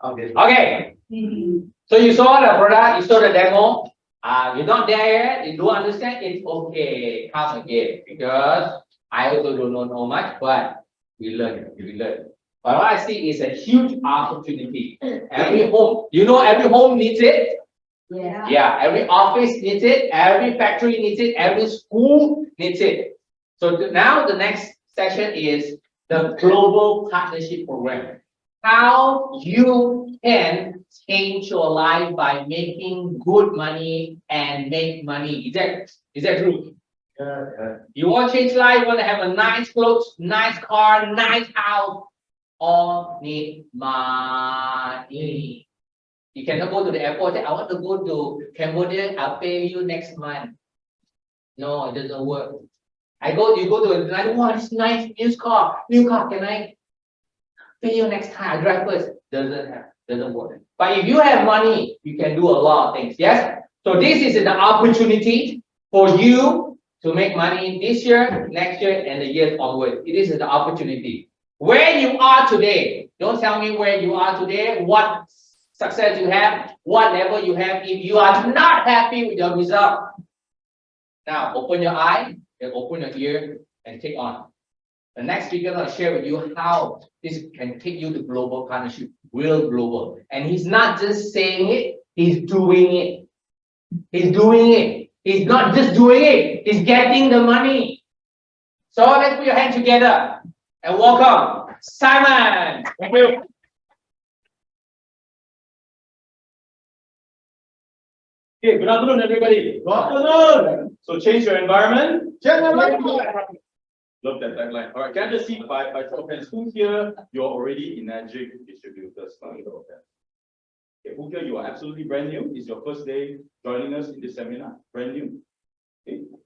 Okay. So you saw the product, you saw the demo. You're not there yet, you don't understand, it's okay. Come again. Because I also don't know much, but we learn. But what I see is a huge opportunity. Every home, every home needs it. Yeah, every office needs it, every factory needs it, every school needs it. So now the next session is the Global Partnership Program. How you can change your life by making good money and make money. Is that true? Yeah. You want to change life, you want to have a nice clothes, nice car, nice house, all need money. You cannot go to the airport, say, I want to go to Cambodia, I'll pay you next month. No, it doesn't work. You go to another one, this nice new car, can I pay you next time? I drive first. Doesn't work. But if you have money, you can do a lot of things. Yes? So this is an opportunity for you to make money this year, next year, and the years onward. It is an opportunity. Where you are today, don't tell me where you are today, what success you have, what level you have. If you are not happy with your result, now open your eye and open your ear and take on. The next speaker is going to share with you how this can take you to global partnership, real global. And he's not just saying it, he's doing it. He's doing it. He's not just doing it, he's getting the money. So let's put your hands together and welcome Simon. Thank you. Okay, good afternoon, everybody. Good afternoon. So change your environment. Love that tagline. All right, can I just see by show of hands who here you're already Enagic distributors? Okay, who here you are absolutely brand new? It's your first day joining us in this seminar, brand new.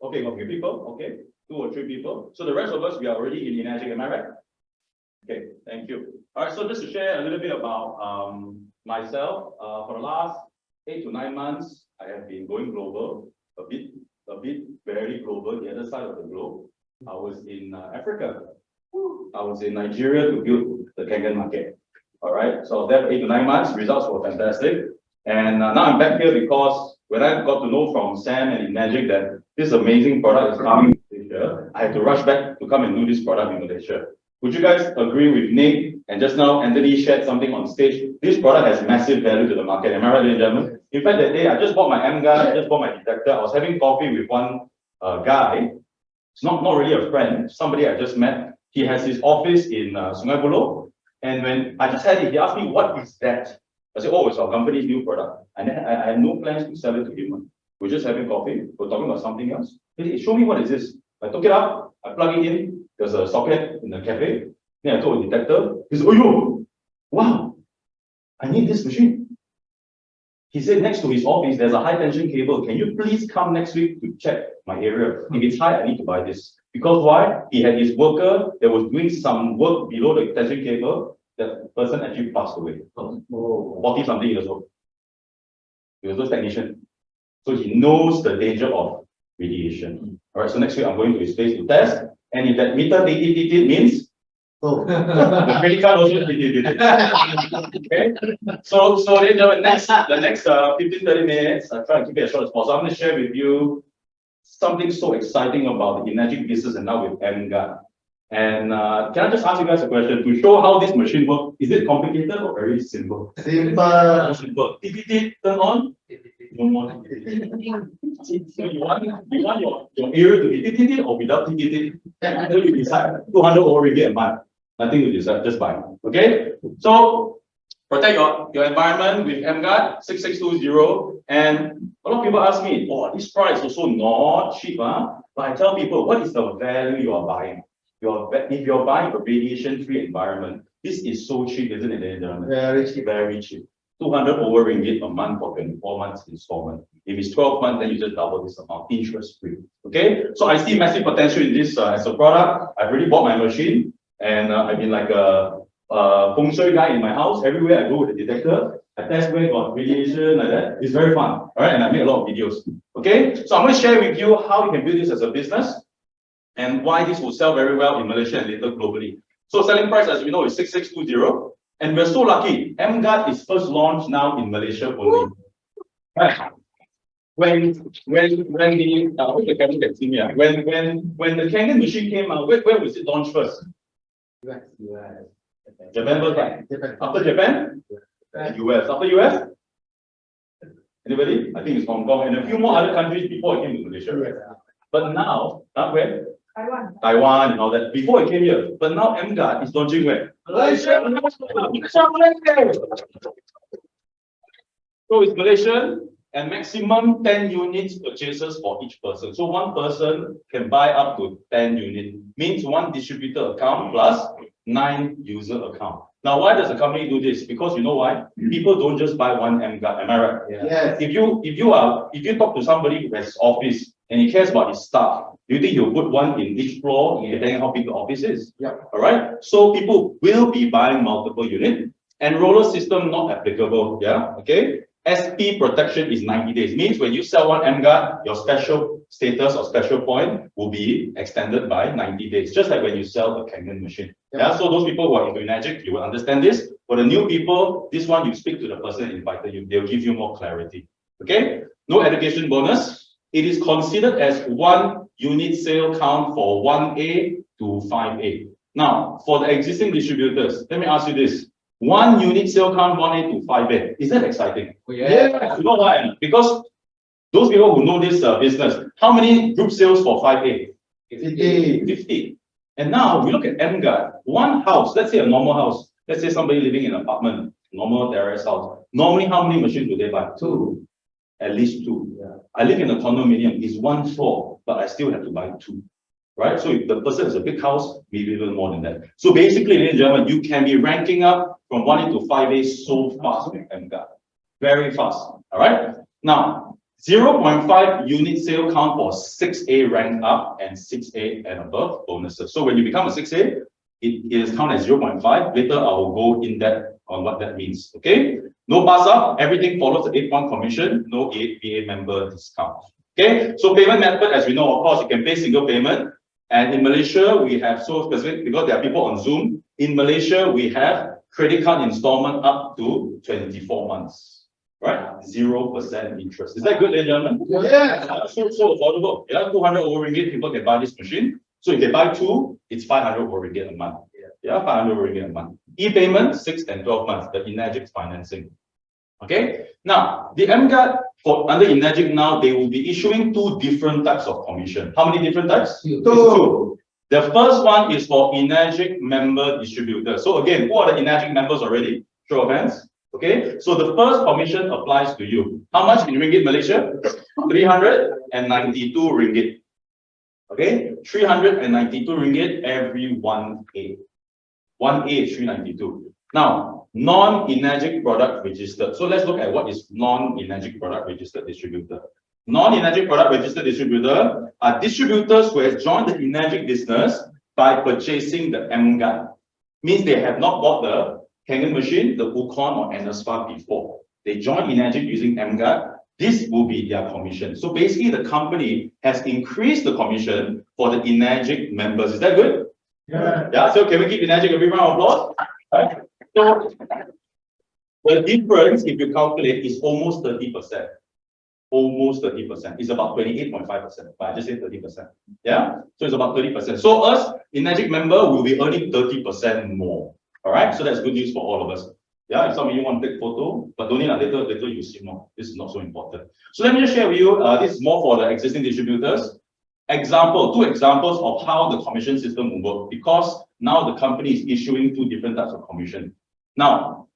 Okay, got a few people. Okay, 2 or 3 people. So the rest of us we are already in Enagic. Am I right? Okay, thank you. All right, so just to share a little bit about myself. For the last 8 to 9 months, I have been going global, a bit very global, the other side of the globe. I was in Africa. I was in Nigeria to build the Kenyan market. All right, so there for 8 to 9 months, results were fantastic. And now I'm back here because when I got to know from Sam and Enagic that this amazing product is coming to Malaysia, I had to rush back to come and do this product in Malaysia. Would you guys agree with Nick? And just now, Anthony shared something on stage. This product has massive value to the market. Am I right, ladies and gentlemen? In fact, that day, I just bought my EmGuarde, I just bought my detector. I was having coffee with one guy. It's not really a friend, somebody I just met. He has his office in Sungai Buloh. And when I just had it, he asked me, what is that? I said, oh, it's our company's new product. And then I had no plans to sell it to him. We're just having coffee. We're talking about something else. He said, show me what is this. I took it out. I plug it in. There's a socket in the cafe. Then I told the detector. He said, oh, yo, wow, I need this machine. He said next to his office, there's a high tension cable. Can you please come next week to check my area? If it's high, I need to buy this. Because why? He had his worker that was doing some work below the tension cable. That person actually passed away. 40-something years old. He was a technician. So he knows the danger of radiation. All right, so next week I'm going to his place to test. And if that meter means the credit card also okay. So then the next 15-30 minutes, I try to keep it as short as possible. I'm going to share with you something so exciting about the Enagic business and now with EmGuarde. And can I just ask you guys a question to show how this machine works? Is it complicated or very simple? Simple. Turn on. No more. So you want your area to be or without TTT? So you decide 200 ringgit a month. Nothing to decide, just buy. Okay? So protect your environment with EmGuarde 6620. And a lot of people ask me, oh, this price is also not cheap, huh? But I tell people, what is the value you are buying? If you're buying a radiation-free environment, this is so cheap, isn't it, ladies and gentlemen? Very cheap. Very cheap. 200 ringgit a month for 24 months installment. If it's 12 months, then you just double this amount, interest-free. Okay? So I see massive potential in this as a product. I've already bought my machine, and I've been like a feng shui guy in my house. Everywhere I go with the detector, I test where got radiation, like that. It's very fun. All right, and I make a lot of videos. Okay? So I'm going to share with you how you can build this as a business and why this will sell very well in Malaysia and later globally. So selling price, as we know, is 6620. And we're so lucky. EmGuarde is first launched now in Malaysia only. Right. When the camera can see me, when the Kangen machine came out, where was it launched first? US. Japan first, right? After Japan? US. After US? Anybody? I think it's Hong Kong and a few more other countries before it came to Malaysia, right? But now, where? Taiwan and all that. Before it came here. But now EmGuarde is launching where? Malaysia. So it's Malaysian and maximum 10 units purchases for each person. So one person can buy up to 10 units. Means one distributor account plus 9 user account. Now, why does the company do this? Because you know why? People don't just buy one EmGuarde. Am I right? Yes. If you talk to somebody who has office and he cares about his staff, do you think he'll put one in each floor, depending on how big the office is? Yeah. All right. So people will be buying multiple units. And roller system not applicable. Yeah. Okay. SP protection is 90 days. Means when you sell one EmGuarde, your special status or special point will be extended by 90 days. Just like when you sell a Kangen machine. Yeah. So those people who are into Enagic, you will understand this. For the new people, this one you speak to the person invited you. They'll give you more clarity. Okay. No education bonus. It is considered as one unit sale count for 1A to 5A. Now, for the existing distributors, let me ask you this. One unit sale count 1A to 5A. Is that exciting? Oh, yeah. You know why? Because those people who know this business, how many group sales for 5A? 50. And now we look at EmGuarde. One house, let's say a normal house. Let's say somebody living in an apartment, normal terrace house. Normally, how many machines do they buy? 2. At least 2. Yeah. I live in a condominium. It's 1 floor, but I still have to buy 2. Right? So if the person has a big house, maybe even more than that. So basically, ladies and gentlemen, you can be ranking up from 1A to 5A so fast with EmGuarde. Very fast. All right? Now, 0.5 unit sale count for 6A rank up and 6A and above bonuses. So when you become a 6A, it is counted as 0.5. Later, I will go in depth on what that means. Okay? No pass up. Everything follows the 8-point commission. No VA member discount. Okay? So payment method, as we know, of course, you can pay single payment. And in Malaysia, we have so specific because there are people on Zoom. In Malaysia, we have credit card installment up to 24 months. Right? 0% interest. Is that good, ladies and gentlemen? Yeah. So affordable. Yeah, 200 over ringgit, people can buy this machine. So if they buy 2, it's 500 over ringgit a month. Yeah, 500 over ringgit a month. E-payment, 6 and 12 months, the Enagic financing. Okay? Now, the EmGuarde for under Enagic now, they will be issuing 2 different types of commission. How many different types? 2. The first one is for Enagic member distributors. So again, who are the Enagic members already? Show of hands. Okay, so the first commission applies to you. How much in ringgit Malaysia? 392 ringgit. Okay, 392 ringgit every 1A. 1A is 392. Now, non-Enagic product registered. So let's look at what is non-Enagic product registered distributor. Non-Enagic product registered distributor are distributors who have joined the Enagic business by purchasing the EmGuarde. Means they have not bought the Kangen machine, the Wukon or Enerspa before. They join Enagic using EmGuarde. This will be their commission. So basically, the company has increased the commission for the Enagic members. Is that good? Yeah. Yeah. So can we give Enagic a big round of applause? Right. So the difference, if you calculate, is almost 30%. Almost 30%. It's about 28.5%. But I just said 30%. Yeah. So it's about 30%. So us, Enagic member, will be earning 30% more. All right, so that's good news for all of us. Yeah, if some of you want to take photo, but don't need later you see more. This is not so important. So let me just share with you, this is more for the existing distributors. 2 examples of how the commission system will work, because now the company is issuing 2 different types of commission. Now,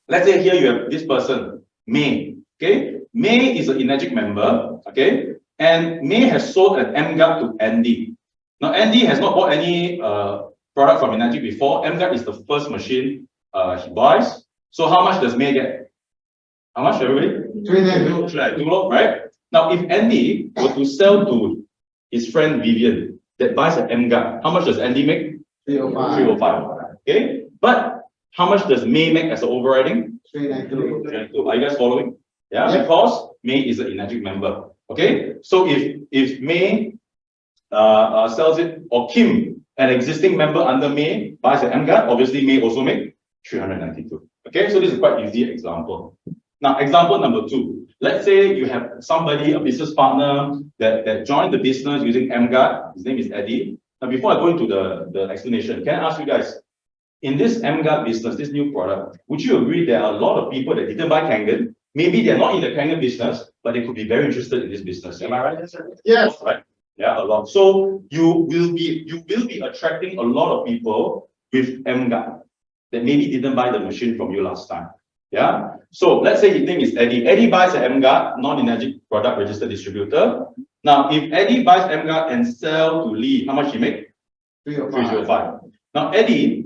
let's say here you have this person, May. Okay, May is an Enagic member, okay, and May has sold an EmGuarde to Andy. Now, Andy has not bought any product from Enagic before. EmGuarde is the first machine he buys. So how much does May get? How much, everybody? 392, right? Now, if Andy were to sell to his friend Vivian that buys an EmGuarde, how much does Andy make? 305. Okay, but how much does May make as an overriding? 392. Are you guys following? Yeah, because May is an Enagic member. Okay, so if May sells it, or Kim, an existing member under May, buys an EmGuarde, obviously May also make 392. Okay, so this is quite easy example. Now, example number 2. Let's say you have somebody, a business partner that joined the business using EmGuarde. His name is Eddie. Now, before I go into the explanation, can I ask you guys, in this EmGuarde business, this new product, would you agree there are a lot of people that didn't buy Kangen? Maybe they're not in the Kangen business, but they could be very interested in this business. Am I right? Yes. Right. Yeah, a lot. So you will be attracting a lot of people with EmGuarde that maybe didn't buy the machine from you last time. Yeah. So let's say his name is Eddie. Eddie buys an EmGuarde, non-Enagic product registered distributor. Now, if Eddie buys EmGuarde and sell to Lee, how much he make? 305. Now, Eddie,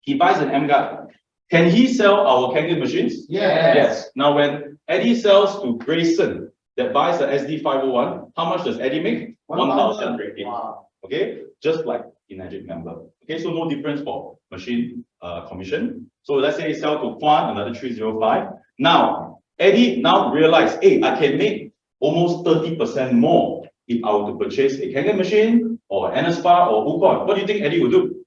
he buys an EmGuarde. Can he sell our Kangen machines? Yes. Now, when Eddie sells to Grayson that buys the SD501, how much does Eddie make? 1,000 ringgit. Wow. Okay, just like Enagic member. Okay, so no difference for machine commission. So let's say sell to Kwan, another 305. Now, Eddie now realize, hey, I can make almost 30% more if I were to purchase a Kangen machine or Anaspa or Ukon. What do you think Eddie will do?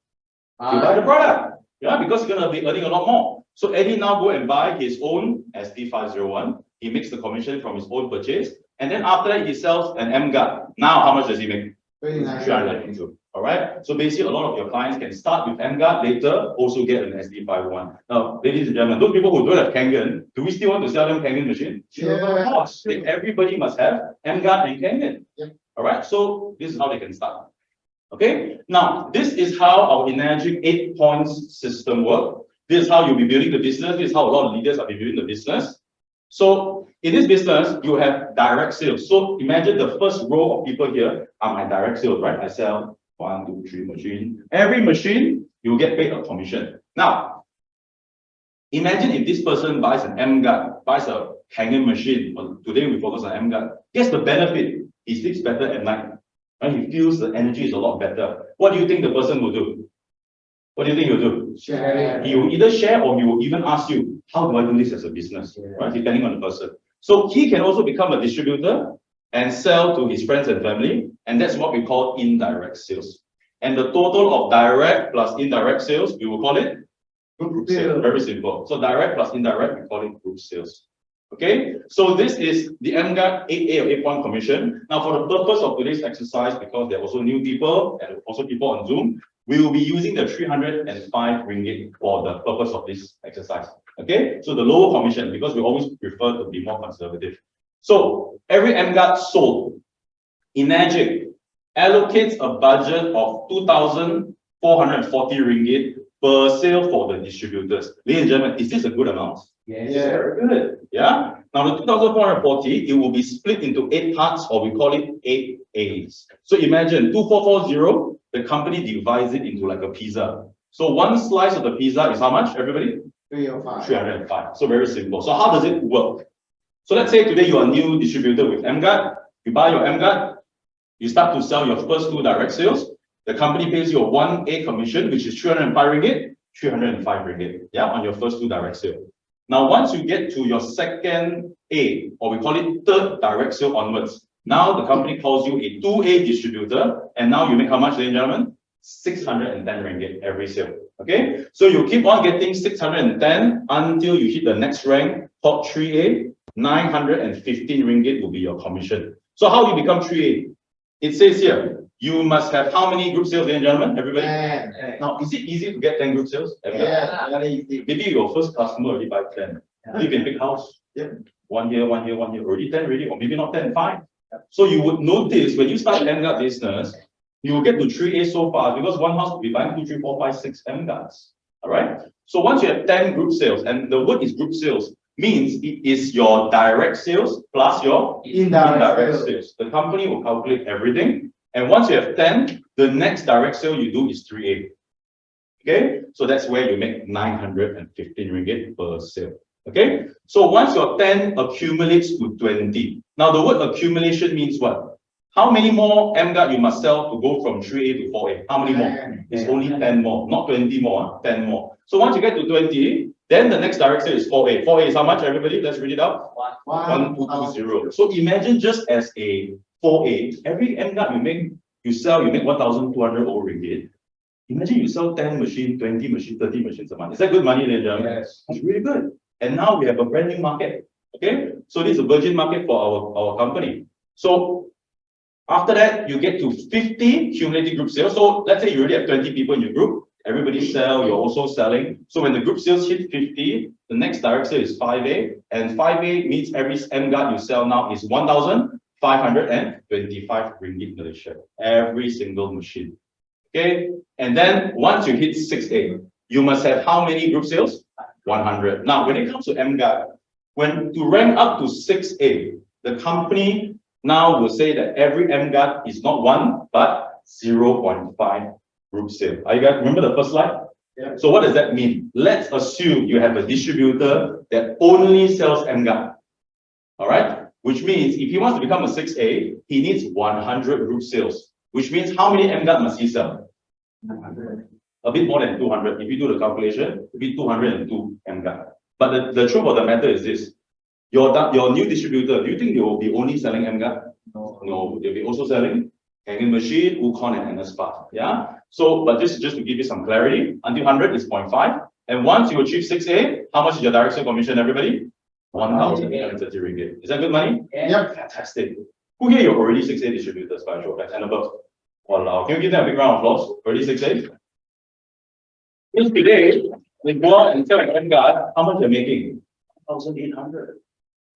He'll buy the product. Yeah, because he's gonna be earning a lot more. So Eddie now go and buy his own SD501. He makes the commission from his own purchase. And then after that, he sells an EmGuarde. Now, how much does he make? 392. All right. So basically, a lot of your clients can start with EmGuarde, later also get an SD501. Now, ladies and gentlemen, those people who don't have Kangen, do we still want to sell them Kangen machine? Of course. Everybody must have EmGuarde and Kangen. Yep. All right. So this is how they can start. Okay. Now, this is how our Enagic 8 points system works. This is how you'll be building the business. This is how a lot of leaders are building the business. So in this business, you have direct sales. So imagine the first row of people here are my direct sales, right? I sell 1, 2, 3 machine. Every machine, you get paid a commission. Now, imagine if this person buys an EmGuarde, buys a Kangen machine. Today we focus on EmGuarde. Guess the benefit? He sleeps better at night. Right? He feels the energy is a lot better. What do you think the person will do? What do you think he'll do? Share. He will either share or he will even ask you, how do I do this as a business? Yeah. Right? Depending on the person. So he can also become a distributor and sell to his friends and family. And that's what we call indirect sales. And the total of direct plus indirect sales, we will call it group sales. Very simple. So direct plus indirect, we call it group sales. Okay, so this is the EmGuarde 8A or 8-point commission. Now, for the purpose of today's exercise, because there are also new people and also people on Zoom, we will be using the 305 ringgit for the purpose of this exercise. Okay, so the lower commission, because we always prefer to be more conservative. So every EmGuarde sold, Enagic allocates a budget of 2,440 ringgit per sale for the distributors. Ladies and gentlemen, is this a good amount? Yes. Yeah, very good. Yeah. Now the 2,440, it will be split into 8 parts, or we call it 8 A's. So imagine 2,440, the company divides it into like a pizza. So one slice of the pizza is how much, everybody? 305. 305. So very simple. So how does it work? So let's say today you are a new distributor with EmGuarde. You buy your EmGuarde, you start to sell your first 2 direct sales. The company pays you a 1A commission, which is 305 ringgit, 305 ringgit, yeah, on your first 2 direct sales. Now, once you get to your second A, or we call it third direct sale onwards, now the company calls you a 2A distributor, and now you make how much, ladies and gentlemen? 610 ringgit every sale. Okay, so you keep on getting 610 until you hit the next rank called 3A. 915 ringgit will be your commission. So how do you become 3A? It says here, you must have how many group sales, ladies and gentlemen? Everybody? 10. Now, is it easy to get 10 group sales? Yeah, very easy. Maybe your first customer already buy 10. Yeah. You can big house. Yep. 1 year, already 10 already, or maybe not 10, 5. So you would notice when you start EmGuarde business, you will get to 3A so far because one house will be buying 2, 3, 4, 5, 6 EmGuardes. All right. So once you have 10 group sales, and the word is group sales, means it is your direct sales plus your indirect sales. The company will calculate everything. And once you have 10, the next direct sale you do is 3A. Okay, so that's where you make 915 ringgit per sale. Okay, so once your 10 accumulates to 20, now the word accumulation means what? How many more EmGuarde you must sell to go from 3A to 4A? How many more? It's only 10 more, not 20 more, 10 more. So once you get to 20, then the next direct sale is 4A. 4A is how much, everybody? Let's read it out. 1220. So imagine just as a 4A, every EmGuarde you make 1,200 ringgit. Imagine you sell 10 machines, 20 machines, 30 machines a month. Is that good money, ladies and gentlemen? Yes. It's really good. And now we have a brand new market. Okay, so this is a virgin market for our company. So after that, you get to 50 cumulative group sales. So let's say you already have 20 people in your group. Everybody sell, you're also selling. So when the group sales hit 50, the next direct sale is 5A. And 5A means every EmGuarde you sell now is 1,525 ringgit Malaysia. Every single machine. Okay. And then once you hit 6A, you must have how many group sales? 100. Now, when it comes to EmGuarde, to rank up to 6A, the company now will say that every EmGuarde is not 1, but 0.5 group sale. Are you guys remember the first slide? Yeah. So what does that mean? Let's assume you have a distributor that only sells EmGuarde. All right? Which means if he wants to become a 6A, he needs 100 group sales. Which means how many EmGuarde must he sell? 100. A bit more than 200. If you do the calculation, it will be 202 EmGuarde. But the truth of the matter is this. Your new distributor, do you think they will be only selling EmGuarde? No, they'll be also selling Kangen machine, Wukon, and NSPA. Yeah. So, but this is just to give you some clarity. Until 100 is 0.5. And once you achieve 6A, how much is your direct sale commission, everybody? 1,030 ringgit. Is that good money? Yeah. Yep. Fantastic. Who here you're already 6A distributors by show of hands and above? Wow. Can you give them a big round of applause? Already 6A? Because today, they go out and sell EmGuarde, how much they're making? 1,800.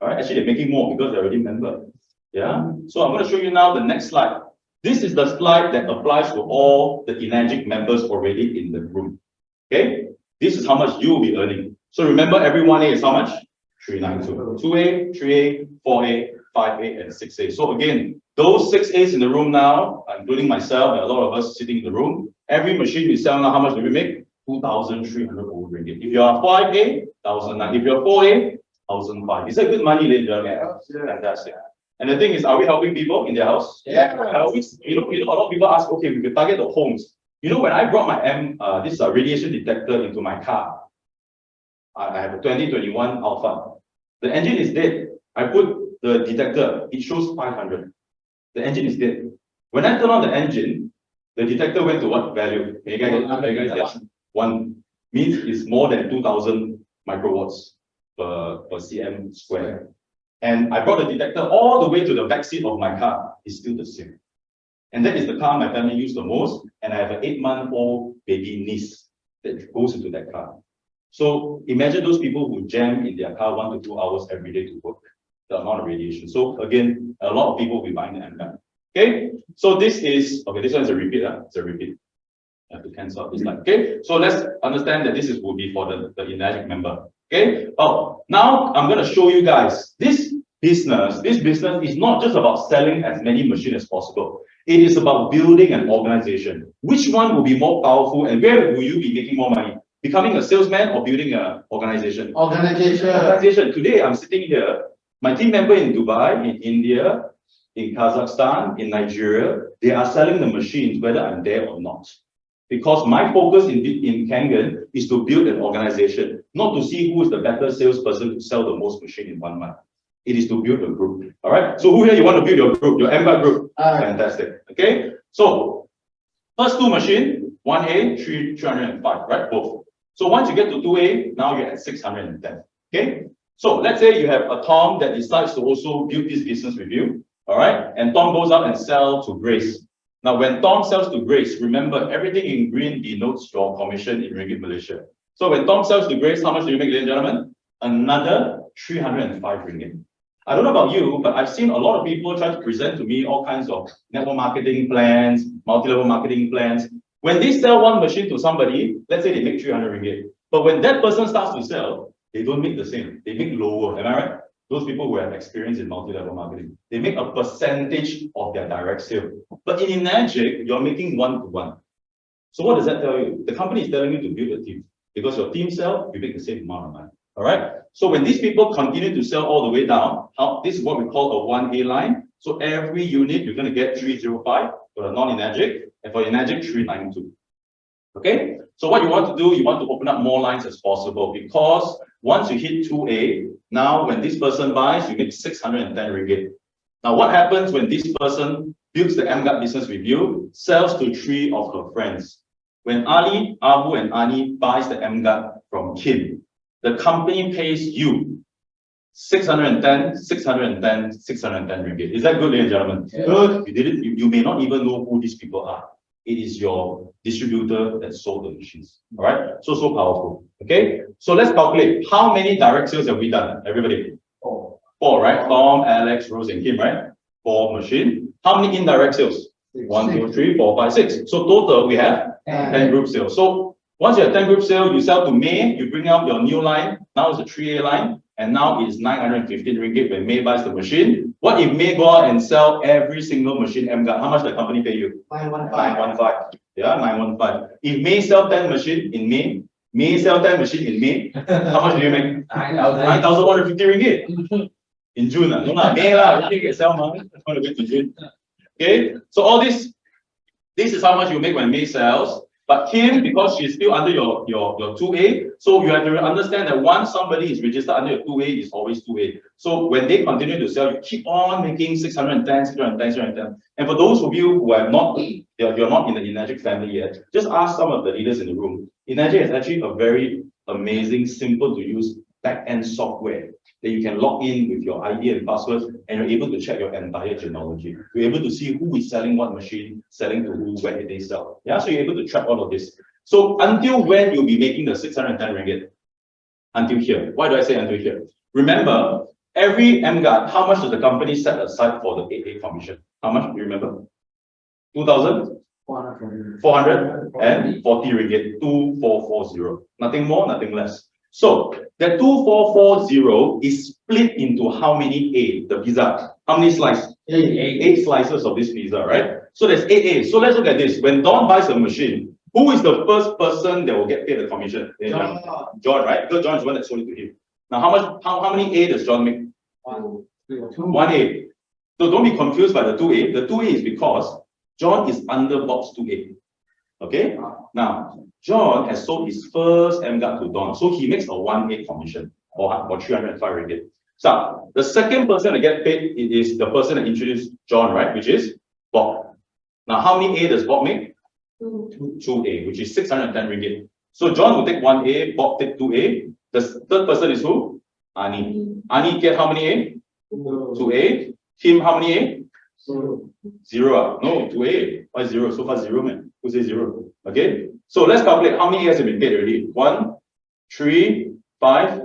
All right, actually they're making more because they're already member. Yeah. So I'm going to show you now the next slide. This is the slide that applies to all the Enagic members already in the room. Okay. This is how much you will be earning. So remember, every 1A is how much? 392. 2A, 3A, 4A, 5A, and 6A. So again, those 6As in the room now, including myself and a lot of us sitting in the room, every machine we sell now, how much do we make? 2,300 ringgit. If you are 5A, 1,009. If you're 4A, 1,005. Is that good money, ladies and gentlemen? Yeah. Fantastic. And the thing is, are we helping people in their house? Yeah. A lot of people ask, okay, we could target the homes. You know, when I brought my this radiation detector into my car, I have a 2021 Alpha. The engine is dead. I put the detector, it shows 500. The engine is dead. When I turn on the engine, the detector went to what value? Can you guys guess? 1 means it's more than 2,000 microwatts per cm square. And I brought the detector all the way to the back seat of my car. It's still the same. And that is the car my family used the most. And I have an 8-month-old baby niece that goes into that car. So imagine those people who jam in their car 1 to 2 hours every day to work, the amount of radiation. So again, a lot of people will be buying the EmGuarde. Okay, so this is, okay, this one is a repeat. It's a repeat. I have to cancel out this line. Okay, so let's understand that this will be for the Enagic member. Okay, oh, now I'm going to show you guys this business is not just about selling as many machines as possible. It is about building an organization. Which one will be more powerful and where will you be making more money? Becoming a salesman or building an organization? Organization. Today I'm sitting here. My team member in Dubai, in India, in Kazakhstan, in Nigeria, they are selling the machines whether I'm there or not. Because my focus in Kangen is to build an organization, not to see who is the better salesperson to sell the most machine in 1 month. It is to build a group. All right. So who here you want to build your group, your EmGuarde group? Fantastic. Okay. So first 2 machine, 1A, 305, right? Both. So once you get to 2A, now you're at 610. Okay. So let's say you have a Tom that decides to also build this business with you. All right. And Tom goes out and sells to Grace. Now, when Tom sells to Grace, remember everything in green denotes your commission in Ringgit Malaysia. So when Tom sells to Grace, how much do you make, ladies and gentlemen? Another 305 ringgit. I don't know about you, but I've seen a lot of people try to present to me all kinds of network marketing plans, multi-level marketing plans. When they sell one machine to somebody, let's say they make 300 ringgit. But when that person starts to sell, they don't make the same. They make lower. Am I right? Those people who have experience in multi-level marketing, they make a percentage of their direct sale. But in Enagic, you're making 1-to-1. So what does that tell you? The company is telling you to build a team. Because your team sell, you make the same amount of money. All right. So when these people continue to sell all the way down, this is what we call a 1A line. So every unit, you're going to get 305 for the non-Enagic, and for Enagic, 392. Okay. So what you want to do, you want to open up more lines as possible, because once you hit 2A, now when this person buys, you get 610 ringgit. Now what happens when this person builds the EmGuarde business with you, sells to 3 of her friends? When Ali, Abu, and Ani buys the EmGuarde from Kim, the company pays you 610 ringgit. Is that good, ladies and gentlemen? Yeah. Good. You did it. You may not even know who these people are. It is your distributor that sold the machines. All right. So powerful. Okay. So let's calculate how many direct sales have we done. Everybody. Four, right? Tom, Alex, Rose, and Kim, right? 4 machine. How many indirect sales? 1, 2, 3, 4, 5, 6. So total we have 10 group sales. So once you have 10 group sales, you sell to May, you bring out your new line. Now it's a 3A line, and now it's 915 ringgit when May buys the machine. What if May go out and sell every single machine EmGuarde? How much the company pay you? 915. Yeah, 915. If May sell 10 machine in May sell 10 machine in May, how much do you make? 9,150 ringgit. In June, no lah, May lah, you can sell money. It's going to wait to June. Okay, so all this is how much you make when May sells. But Kim, because she's still under your 2A, so you have to understand that once somebody is registered under your 2A, it's always 2A. So when they continue to sell, you keep on making 610, 610, 610. And for those of you who have not, you're not in the Enagic family yet, just ask some of the leaders in the room. Enagic is actually a very amazing, simple to use back-end software that you can log in with your ID and password, and you're able to check your entire genealogy. You're able to see who is selling what machine, selling to who, where did they sell. Yeah, so you're able to track all of this. So until when you'll be making the 610 ringgit? Until here. Why do I say until here? Remember, every EmGuarde, how much does the company set aside for the 8A commission? How much do you remember? 2,440 ringgit, 2440. Nothing more, nothing less. So that 2440 is split into how many A, the pizza? How many slices? 8 slices of this pizza, right? So there's 8 A. So let's look at this. When Don buys a machine, who is the first person that will get paid the commission? John, right? Because John is the one that sold it to him. Now, how many A does John make? 1 A. So don't be confused by the 2A. The 2A is because John is under box 2A. Okay? Now, John has sold his first EmGuarde to Don, so he makes a 1A commission or 305 ringgit. So the second person to get paid is the person that introduced John, right? Which is Bob. Now, how many A does Bob make? 2A, which is 610 ringgit. So John will take 1A, Bob take 2A. The third person is who? Ani. Ani get how many A? 2A. Kim, how many A? 0. No, 2A. Why 0? So far 0, man. Who says 0? Okay. So let's calculate how many A's have been paid already. 1, 3, 5,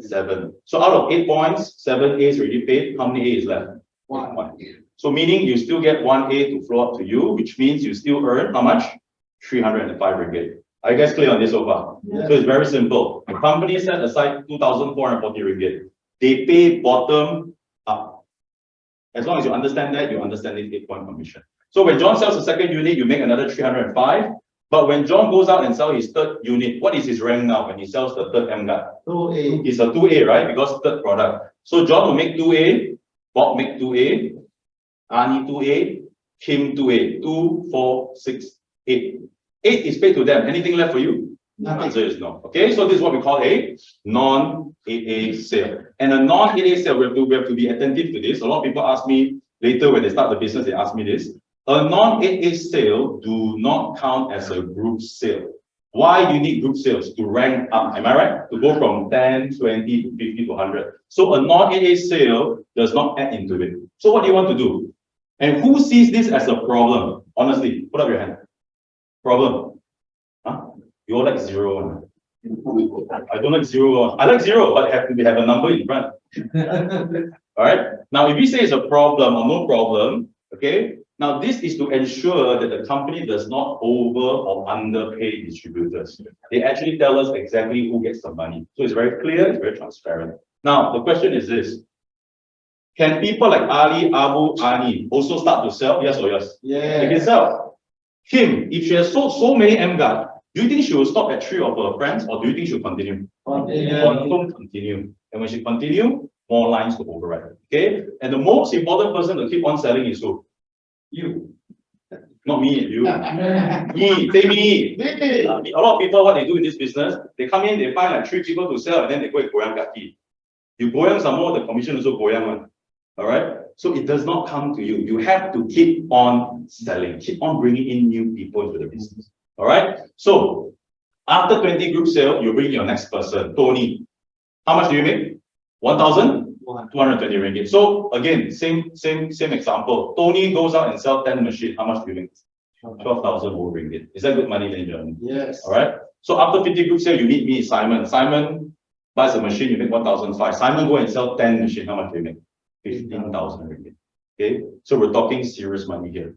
7. So out of 8 points, 7 A's already paid. How many A is left? 1. So meaning you still get 1 A to flow up to you, which means you still earn how much? 305 ringgit. Are you guys clear on this so far? Yeah. So it's very simple. The company set aside 2,440 ringgit. They pay bottom up. As long as you understand that, you understand the 8-point commission. So when John sells the second unit, you make another 305. But when John goes out and sells his third unit, what is his rank now when he sells the third EmGuarde? 2A. It's a 2A, right? Because third product. So John will make 2A, Bob make 2A, Ani 2A, Kim 2A. 2, 4, 6, 8. 8 is paid to them. Anything left for you? The answer is no. Okay, so this is what we call a non-8A sale. And a non-8A sale, we have to be attentive to this. A lot of people ask me later when they start the business, they ask me this. A non-8A sale do not count as a group sale. Why do you need group sales? To rank up, am I right? To go from 10, 20 to 50 to 100. So a non-8A sale does not add into it. So what do you want to do? And who sees this as a problem? Honestly, put up your hand. Problem. Huh? You all like 0. I don't like 0. I like 0, but we have a number in front. All right. Now, if we say it's a problem or no problem, okay. Now, this is to ensure that the company does not over or underpay distributors. They actually tell us exactly who gets the money. So it's very clear, it's very transparent. Now, the question is this. Can people like Ali, Abu, Ani also start to sell? Yes or yes? Yeah. They can sell. Kim, if she has sold so many EmGuarde, do you think she will stop at 3 of her friends, or do you think she'll continue? Continue. And when she continue, more lines to override. Okay? And the most important person to keep on selling is who? You. Not me, you. Me, say me. A lot of people, what they do in this business, they come in, they find like 3 people to sell, and then they go and goyang kaki. You goyang some more, the commission also goyang one. All right? So it does not come to you. You have to keep on selling, keep on bringing in new people into the business. All right. So after 20 group sale, you bring your next person, Tony. How much do you make? 1,220 ringgit. So again, same example. Tony goes out and sells 10 machines. How much do you make? 12,000 ringgit. Is that good money, ladies and gentlemen? Yes. All right. So after 50 group sale, you meet me, Simon. Simon buys a machine, you make 1,500. Simon go and sell 10 machines. How much do you make? 15,000 ringgit. Okay. So we're talking serious money here.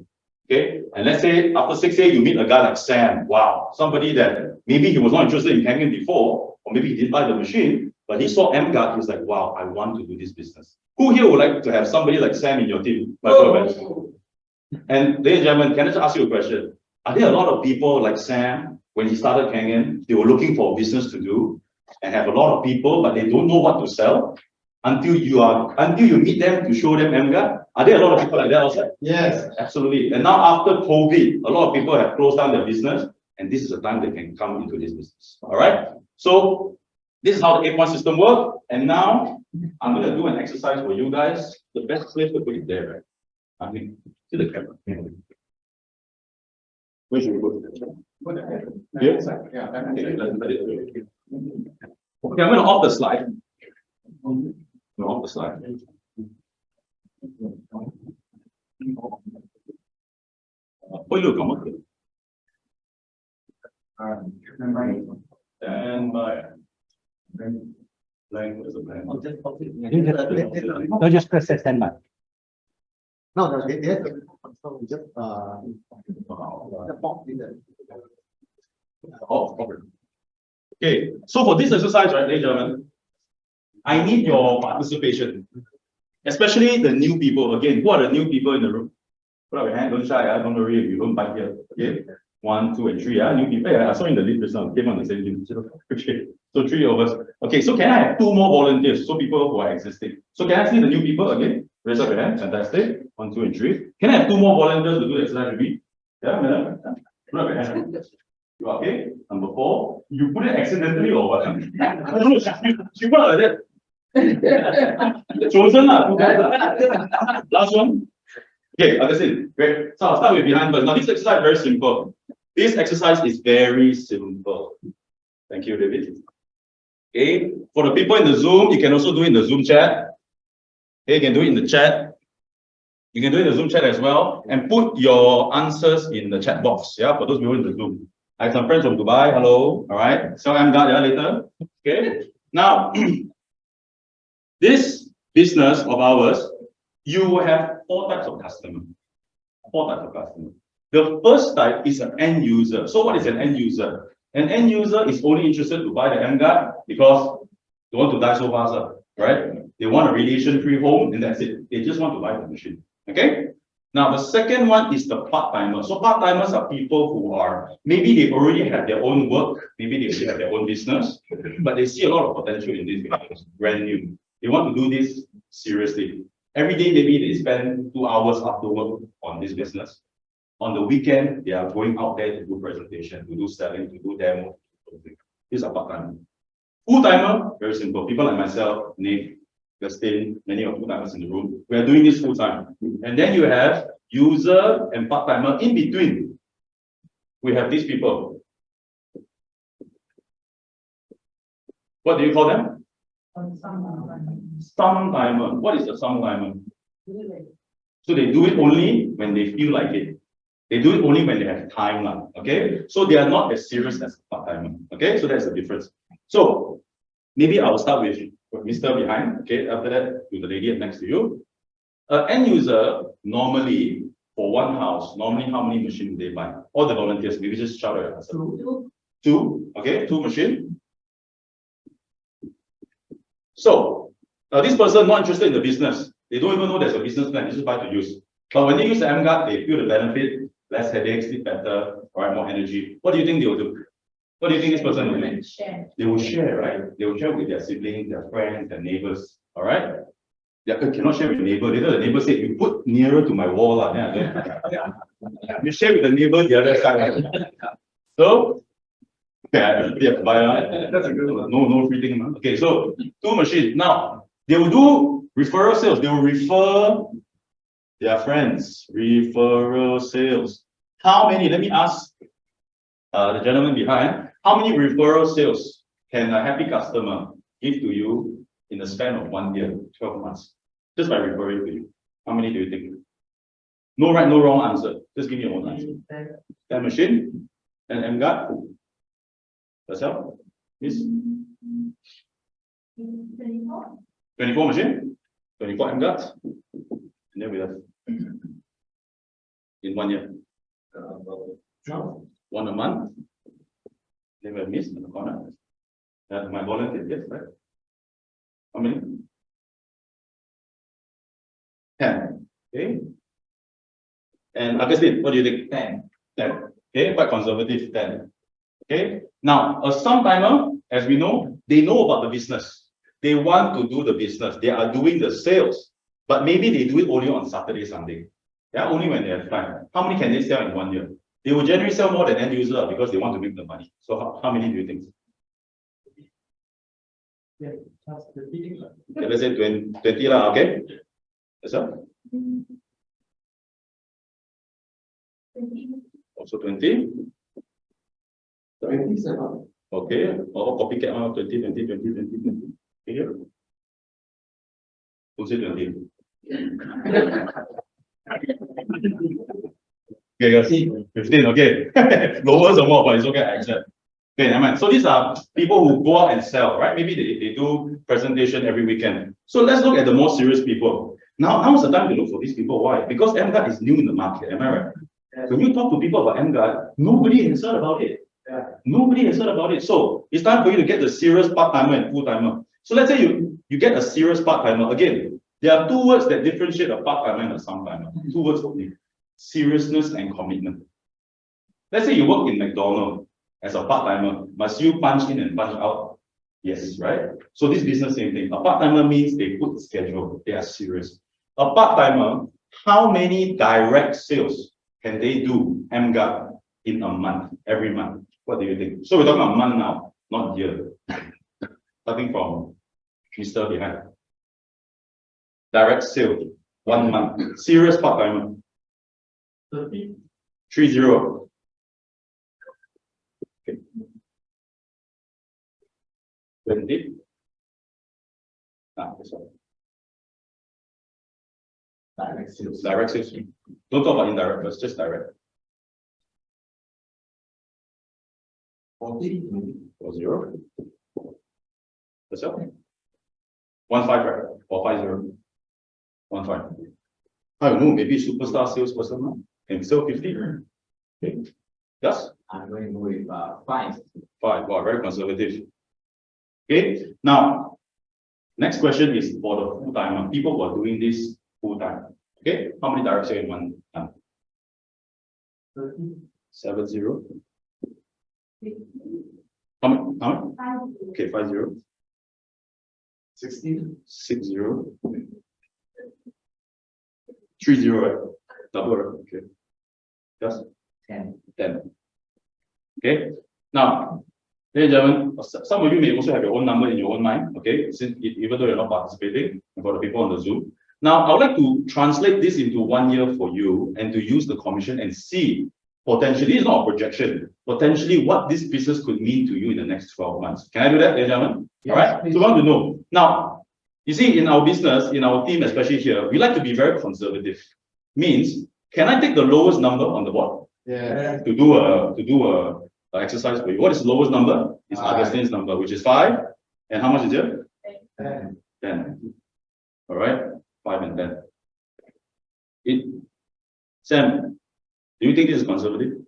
Okay. And let's say after 6 years, you meet a guy like Sam. Wow. Somebody that maybe he was not interested in hanging before, or maybe he didn't buy the machine, but he saw EmGuarde. He was like, wow, I want to do this business. Who here would like to have somebody like Sam in your team? And ladies and gentlemen, can I just ask you a question? Are there a lot of people like Sam, when he started Kangen, they were looking for a business to do and have a lot of people, but they don't know what to sell until you meet them to show them EmGuarde? Are there a lot of people like that outside? Yes. Absolutely. And now after COVID, a lot of people have closed down their business, and this is the time they can come into this business. All right. So this is how the 8-point system works. And now I'm going to do an exercise for you guys. The best place to put it there, right? I mean, see the camera. Where should we put it? Here? Yeah. Okay, I'm going to off the slide. Off the slide. Oh, look, come on. And by blank is a blank. No, just press stand by. No, they have to just the box in the. Oh, okay. So for this exercise, right, ladies and gentlemen, I need your participation, especially the new people. Again, who are the new people in the room? Put up your hand. Don't shy. Don't worry if you don't bite here. Okay. 1, 2, and 3. New people. I saw in the list just now. Came on the same team. Okay. So 3 of us. Okay. So can I have 2 more volunteers? So people who are existing. So can I see the new people again? Raise up your hand. Fantastic. 1, 2, and 3. Can I have 2 more volunteers to do the exercise with me? Yeah, madam. Put up your hand. You are okay? Number 4. You put it accidentally or what? She put it like that. Chosen lah. Last one. Okay, Augustine. Great. So I'll start with behind first. Now this exercise is very simple. This exercise is very simple. Thank you, David. Okay. For the people in the Zoom, you can also do it in the Zoom chat. Okay, you can do it in the chat. You can do it in the Zoom chat as well, and put your answers in the chat box. Yeah, for those people in the Zoom. I have some friends from Dubai. Hello. All right. So EmGuarde, yeah, later. Okay. Now, this business of ours, you will have 4 types of customers. 4 types of customers. The first type is an end user. So what is an end user? An end user is only interested to buy the EmGuarde because they want to die so fast, right? They want a radiation-free home, and that's it. They just want to buy the machine. Okay? Now, the second one is the part-timers. So part-timers are people who are, maybe they already have their own work, maybe they already have their own business, but they see a lot of potential in this business, brand new. They want to do this seriously. Every day, maybe they spend 2 hours after work on this business. On the weekend, they are going out there to do presentation, to do selling, to do demo. These are part-timers. Full-timer, very simple. People like myself, Nick, Justin, many of full-timers in the room, we are doing this full-time. And then you have user and part-timer in between. We have these people. What do you call them? Some-timer. What is a some-timer? So they do it only when they feel like it. They do it only when they have time now. Okay? So they are not as serious as a part-timer. Okay? So that's the difference. So maybe I'll start with Mr. behind. Okay, after that, to the lady next to you. End user, normally, for one house, normally how many machines do they buy? All the volunteers, maybe just shout out your answer. 2. Okay, 2 machines. So, this person not interested in the business. They don't even know there's a business plan. They just buy to use. But when they use the EmGuarde, they feel the benefit, less headaches, sleep better, right, more energy. What do you think they will do? What do you think this person will do? They will share, right? They will share with their siblings, their friends, their neighbors. All right? They cannot share with the neighbor. Later the neighbor said, you put nearer to my wall. You share with the neighbor the other side. So, okay, that's a good one. No free thing. Okay, so 2 machines. Now, they will do referral sales. They will refer their friends. Referral sales. How many? Let me ask The gentleman behind, how many referral sales can a happy customer give to you in the span of 1 year, 12 months? Just by referring to you. How many do you think? No right, no wrong answer. Just give me your own answer. 10 machine and EmGuarde. Yourself? Miss? 24 machine? 24 EmGuarde? And then we have in 1 year. 1 a month. Then we have Miss in the corner. My volunteer, yes, right? How many? 10. Okay. And Augustine, what do you think? 10. 10. Okay, quite conservative, 10. Okay. Now, a sum timer, as we know, they know about the business. They want to do the business. They are doing the sales. But maybe they do it only on Saturday, Sunday. Yeah, only when they have time. How many can they sell in 1 year? They will generally sell more than end user because they want to make the money. So how many do you think? Yeah, that's the beginning. Okay, let's say 20 lah, okay? Yes, sir? Also 20? 27. Okay, or copycat 20, 20, 20, 20, 20. Okay, here. Don't say 20. Okay, guys. 15, okay. Lower some more, but it's okay, I accept. Okay, never mind. So these are people who go out and sell, right? Maybe they do presentation every weekend. So let's look at the more serious people. Now's the time to look for these people. Why? Because EmGuarde is new in the market, am I right? When you talk to people about EmGuarde, nobody has heard about it. Nobody has heard about it. So it's time for you to get the serious part-timer and full-timer. So let's say you get a serious part-timer. Again, there are 2 words that differentiate a part-timer and a sum-timer. 2 words only. Seriousness and commitment. Let's say you work in McDonald's as a part-timer. Must you punch in and punch out? Yes, right? So this business, same thing. A part-timer means they put the schedule. They are serious. A part-timer, how many direct sales can they do EmGuarde in a month, every month? What do you think? So we're talking about month now, not year. Starting from Mr. behind. Direct sale, 1 month. Serious part-timer. 30. 30. Okay. 20. That's all. Direct sales. Direct sales. Don't talk about indirect, but just direct. 40. 40. That's all. 15, right? Or 50. 15. I don't know, maybe superstar salesperson can sell 50. Okay. Yes? I'm going to go with 5. 5. Wow, very conservative. Okay. Now, next question is for the full-timer. People who are doing this full-time. Okay. How many direct sales in 1 time? 70. How many? Okay, 50. 60. 60. 30, right? Double, right? Okay. Yes? 10. Okay. Now, ladies and gentlemen, some of you may also have your own number in your own mind, okay? Since even though you're not participating, for the people on the Zoom. Now, I would like to translate this into 1 year for you and to use the commission and see potentially, it's not a projection, potentially what this business could mean to you in the next 12 months. Can I do that, ladies and gentlemen? Yes, all right. please. So we want to know. Now, you see, in our business, in our team, especially here, we like to be very conservative. Means, can I take the lowest number on the board? Yeah. To do a exercise for you. What is the lowest number? It's Augustine's number, which is 5. And how much is it? 10. 10. All right, 5 and 10. Sam, do you think this is conservative?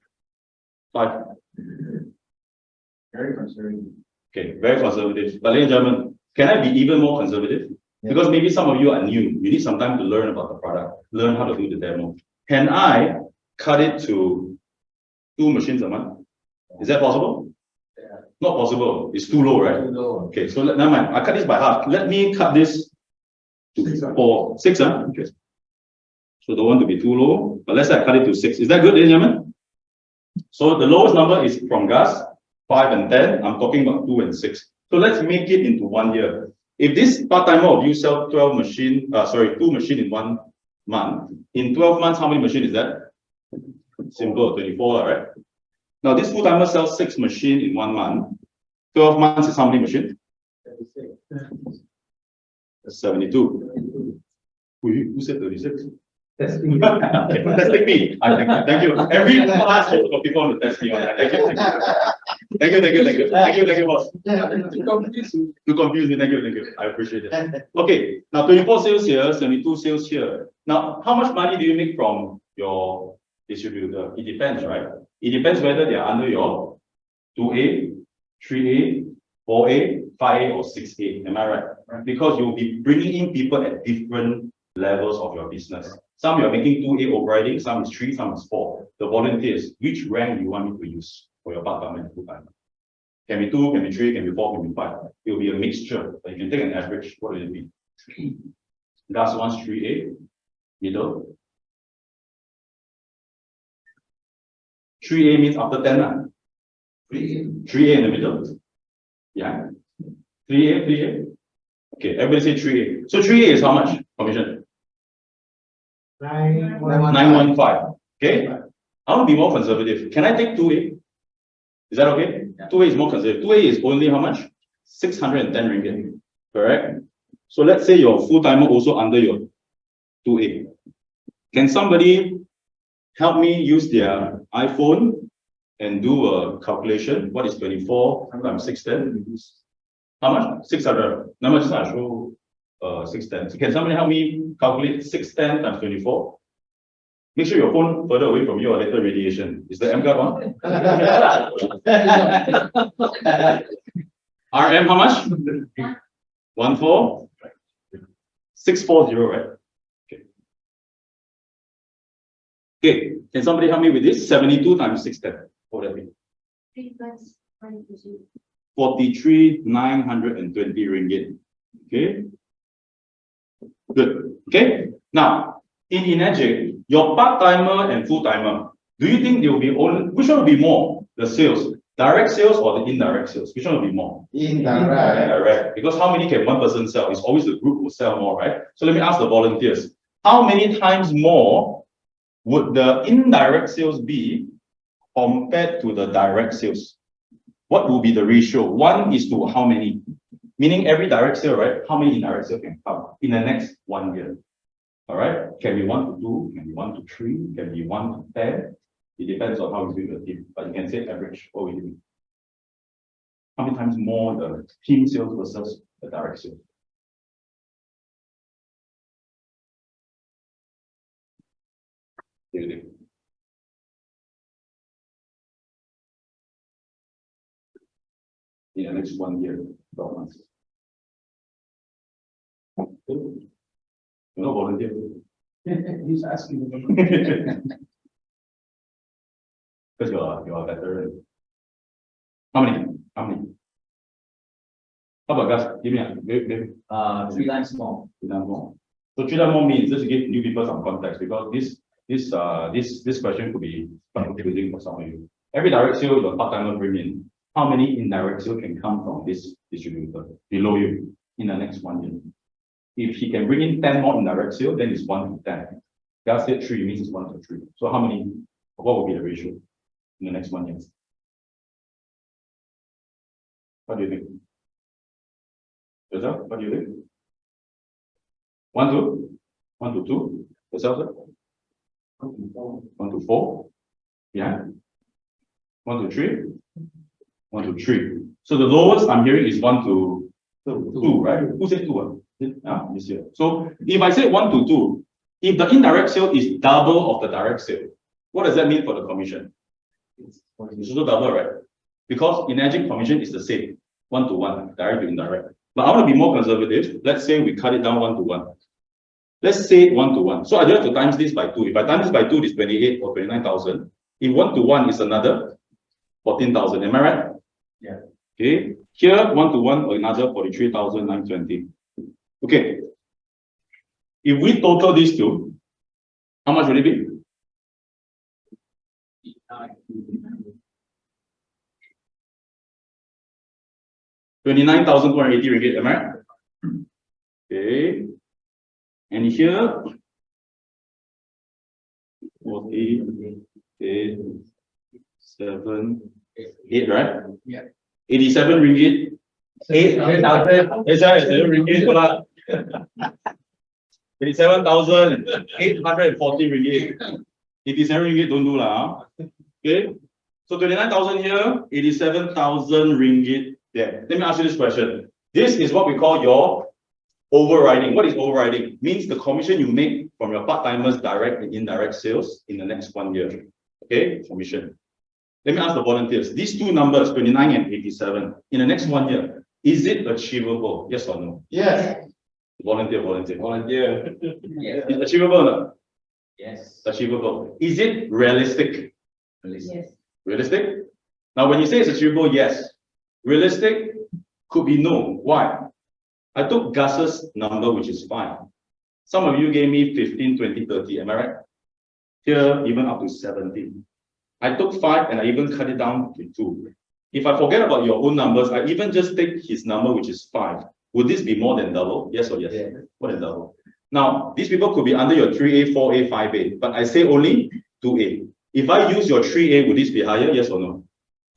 5. Very conservative. Okay, very conservative. But ladies and gentlemen, can I be even more conservative? Yeah. Because maybe some of you are new. You need some time to learn about the product, learn how to do the demo. Can I cut it to 2 machines a month? Is that possible? Yeah. Not possible. It's too low, right? Too low. Okay, so never mind. I cut this by half. Let me cut this for 6. Okay. So don't want to be too low, but let's say I cut it to 6. Is that good, ladies and gentlemen? So the lowest number is from Gus, 5 and 10. I'm talking about 2 and 6. So let's make it into 1 year. If this part-timer of you sell 2 machines in 1 month, in 12 months, how many machines is that? Simple, 24, right? Now this full-timer sells 6 machines in 1 month. 12 months is how many machines? 72. Who said 36? Testing me. Thank you. Every class got people on the test me on that. Thank you, boss. To confuse me. Thank you. I appreciate it. Okay, now 24 sales here, 72 sales here. Now, how much money do you make from your distributor? It depends, right? It depends whether they are under your 2A, 3A, 4A, 5A, or 6A. Am I right? Because you'll be bringing in people at different levels of your business. Some you're making 2A overriding, some is 3, some is 4. The volunteers, which rank do you want me to use for your part-time and full-time? Can be 2, can be 3, can be 4, can be 5. It will be a mixture, but you can take an average. What will it be? Last one's 3A, middle. 3A means after 10. 3A in the middle. Yeah. 3A. Okay, everybody say 3A. So 3A is how much commission? 915. Okay. I want to be more conservative. Can I take 2A? Is that okay? Yeah. 2A is more conservative. 2A is only how much? 610 ringgit. Correct? So let's say your full-timer also under your 2A. Can somebody help me use their iPhone and do a calculation? What is 24 times 610? How much? 600. How much is that? Show 610. So can somebody help me calculate 610 times 24? Make sure your phone further away from you or later radiation. Is the EmGuarde one? RM how much? 14640, right? Okay. Okay. Can somebody help me with this? 72 times 610. What would that be? 43,920 ringgit. Okay. Good. Okay. Now, in Enagic, your part-timer and full-timer, do you think they will be only, which one will be more? The sales, direct sales or the indirect sales? Which one will be more? Indirect. Because how many can one person sell? It's always the group who sell more, right? So let me ask the volunteers. How many times more would the indirect sales be compared to the direct sales? What will be the ratio? 1 is to how many? Meaning every direct sale, right? How many indirect sales can come in the next 1 year? All right, can be 1 to 2, can be 1 to 3, can be 1 to 10. It depends on how you build your team, but you can say average. What will you do? How many times more the team sales versus the direct sales? In the next 1 year, 12 months. You're not volunteer. He's asking. Because you're a veteran. How many? How about Gus? Give me a 3 times more. 3 times more. So 3 times more means just to give new people some context, because this question could be quite confusing for some of you. Every direct sale your part-timer bring in, how many indirect sales can come from this distributor below you in the next 1 year? If he can bring in 10 more indirect sales, then it's 1 to 10. Gus said 3 means it's 1 to 3. So how many? What will be the ratio in the next 1 year? What do you think? Yourself, what do you think? 1 to 2. Yourself, sir? 1 to 4. Yeah. 1 to 3. 1 to 3. So the lowest I'm hearing is 1 to 2, right? Who said 2? This year. So if I say 1 to 2, if the indirect sale is double of the direct sale, what does that mean for the commission? It's also double, right? Because Enagic commission is the same, 1 to 1, direct to indirect. But I want to be more conservative. Let's say we cut it down 1 to 1. Let's say 1 to 1. So I don't have to times this by 2. If I times this by 2, it's 28 or 29,000. If 1 to 1 is another 14,000. Am I right? Yeah. Okay. Here 1 to 1 or another 43,920. Okay. If we total these two, how much will it be? 29,280 ringgit, am I right? Okay. And here 40, okay. 7, 8, right? Yeah. 87 ringgit. 8,000. 87 ringgit pula. 87,840 ringgit. 87 ringgit don't do lah. Okay. So 29,000 here, 87,000 ringgit there. Let me ask you this question. This is what we call your overriding. What is overriding? Means the commission you make from your part-timers direct and indirect sales in the next 1 year. Okay, commission. Let me ask the volunteers. These two numbers, 29 and 87, in the next 1 year, is it achievable? Yes or no? Yes. Volunteer. Yes. It's achievable or not? Yes. Achievable. Is it realistic? Yes. Realistic? Now, when you say it's achievable, yes. Realistic could be no. Why? I took Gus's number, which is 5. Some of you gave me 15, 20, 30. Am I right? Here, even up to 17. I took 5 and I even cut it down to 2. If I forget about your own numbers, I even just take his number, which is 5. Would this be more than double? Yes or yes? Yes. More than double. Now, these people could be under your 3A, 4A, 5A, but I say only 2A. If I use your 3A, would this be higher? Yes or no?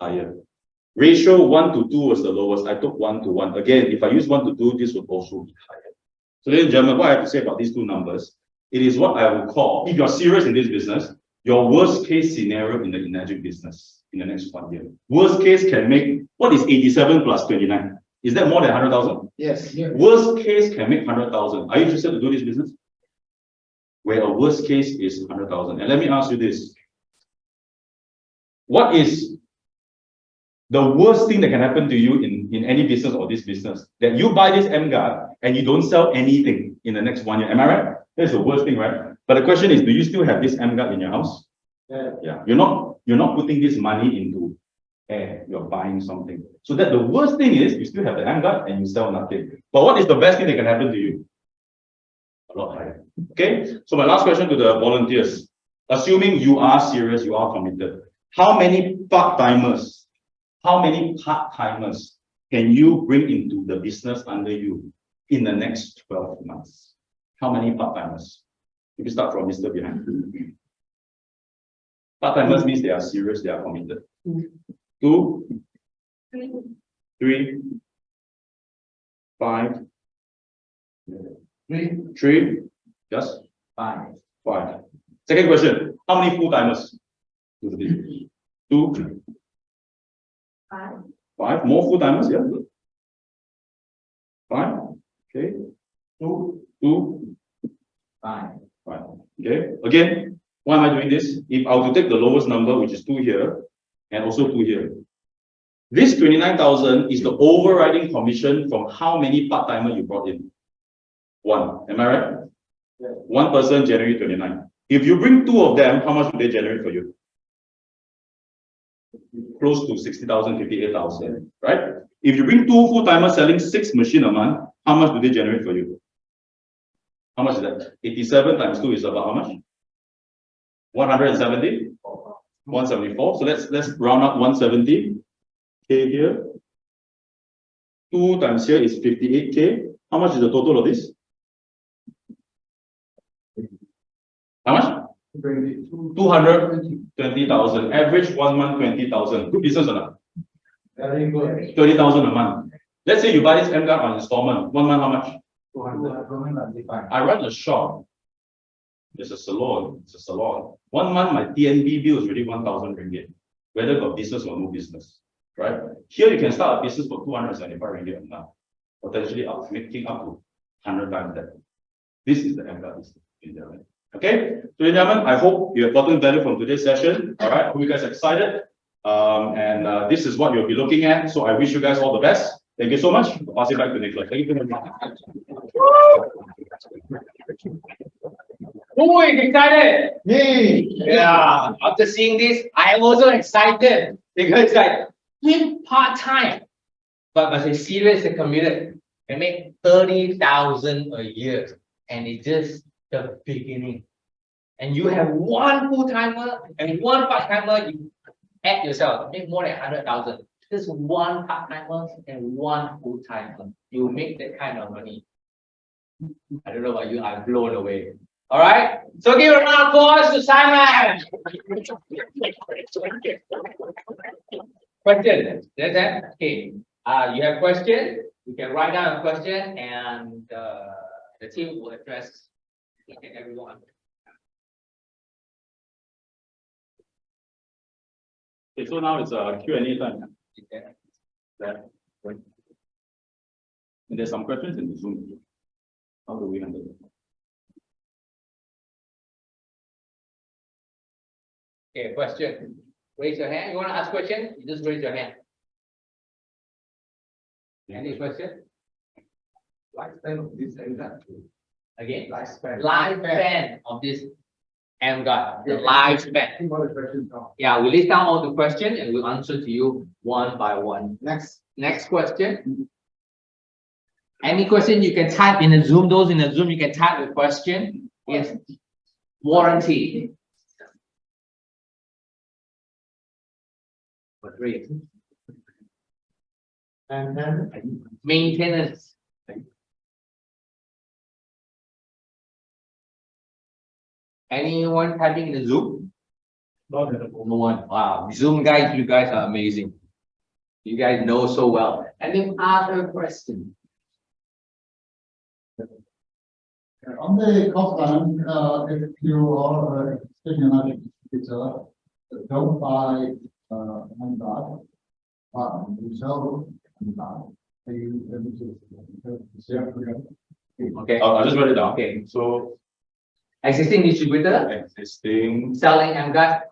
Higher. Ratio 1 to 2 was the lowest. I took 1 to 1. Again, if I use 1 to 2, this would also be higher. So ladies and gentlemen, what I have to say about these two numbers, it is what I would call, if you're serious in this business, your worst case scenario in the Enagic business in the next 1 year. Worst case can make, what is 87 plus 29? Is that more than 100,000? Yes. Worst case can make 100,000. Are you interested to do this business? Where a worst case is 100,000. And let me ask you this. What is the worst thing that can happen to you in any business or this business? That you buy this EmGuarde and you don't sell anything in the next 1 year. Am I right? That's the worst thing, right? But the question is, do you still have this EmGuarde in your house? Yeah. You're not putting this money into air. You're buying something. So that the worst thing is you still have the EmGuarde and you sell nothing. But what is the best thing that can happen to you? A lot higher. Okay. So my last question to the volunteers. Assuming you are serious, you are committed. How many part-timers can you bring into the business under you in the next 12 months? How many part-timers? If you start from Mr. behind. Part-timers means they are serious, they are committed. 2, 3, 5, 3, just 5. Second question, how many full-timers? 2, 5, more full-timers, yeah, good. 5, okay. 2, 5. Okay, again, why am I doing this? If I were to take the lowest number, which is 2 here, and also 2 here, this 29,000 is the overriding commission from how many part-timers you brought in? 1, am I right? Yeah. 1 person generate 29. If you bring 2 of them, how much do they generate for you? Close to 60,000, 58,000, right? If you bring 2 full-timers selling 6 machines a month, how much do they generate for you? How much is that? 87 times 2 is about how much? 170? 174. So let's round up 170K here. 2 times here is 58K. How much is the total of this? How much? 220,000. Average 1 month 20,000. Good business or not? Very good. 30,000 a month. Let's say you buy this EmGuarde on installment. 1 month how much? 295. I run a shop. It's a salon. 1 month my TNB bill is already 1,000 ringgit. Whether got business or no business. Right? Here you can start a business for 275 ringgit a month. Potentially making up to 100 times that. This is the EmGuarde business. Okay, so gentlemen, I hope you have gotten value from today's session. All right, hope you guys are excited. This is what you'll be looking at. So I wish you guys all the best. Thank you so much. I'll pass it back to Nicholas. Thank you very much. Who is excited? Me. Yeah. After seeing this, I am also excited because it's like part-time, but they're serious and committed. They make 30,000 a year, and it's just the beginning. And you have 1 full-timer and 1 part-timer, you add yourself, make more than 100,000. Just 1 part-timer and 1 full-timer. You make that kind of money. I don't know about you, I'm blown away. All right. So give a round of applause to Simon. Question. That's that. Okay. You have question. You can write down a question, and the team will address each and everyone. Okay, so now it's a Q&A time. Okay. That, right? And there's some questions in the Zoom. How do we handle it? Okay, question. Raise your hand. You want to ask question? You just raise your hand. Any question? Lifespan of this EmGuarde. Again? Lifespan. Lifespan of this EmGuarde. The lifespan. Think about the question now. Yeah, we list down all the questions and we'll answer to you one by one. Next question. Any question you can type in the Zoom. Those in the Zoom, you can type the question. Yes. Warranty. What rate? And then Maintenance. Anyone typing in the Zoom? No one. Wow. Zoom guys, you guys are amazing. You guys know so well. Any other question? On the cost line, if you are existing Enagic distributor, don't buy EmGuarde, but you sell EmGuarde. Okay. I'll just write it down. Okay. So Existing distributor existing selling EmGuarde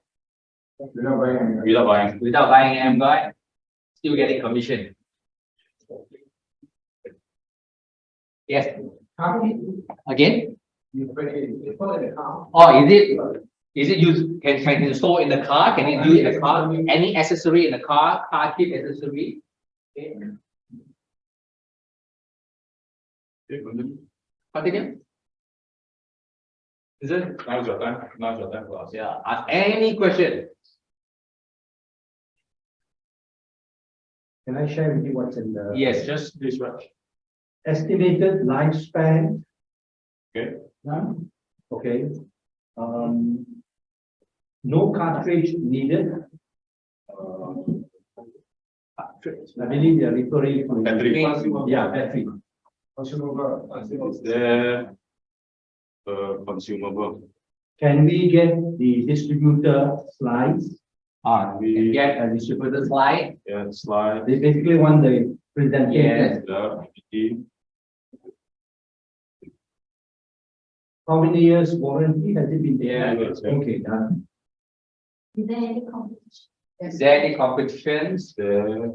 without buying. without buying EmGuarde, still getting commission. Yes. Again? Oh, is it used? Can install in the car? Can it use in the car? Any accessory in the car? Car kit accessory? Okay. Continue. Is it? Now's your time. Now's your time for us. Yeah. Ask any question. Can I share with you what's in the Yes. Just this right. estimated lifespan? Okay. None? Okay. No cartridge needed. I believe they are referring to Battery. Yeah, battery. Is there consumable? Can we get the distributor slides? We get a distributor slide. Yeah, slide. They basically want the presentation. Yes. The How many years warranty has it been there? Yeah. Okay, done. Is there any competition? Is there any competitions? the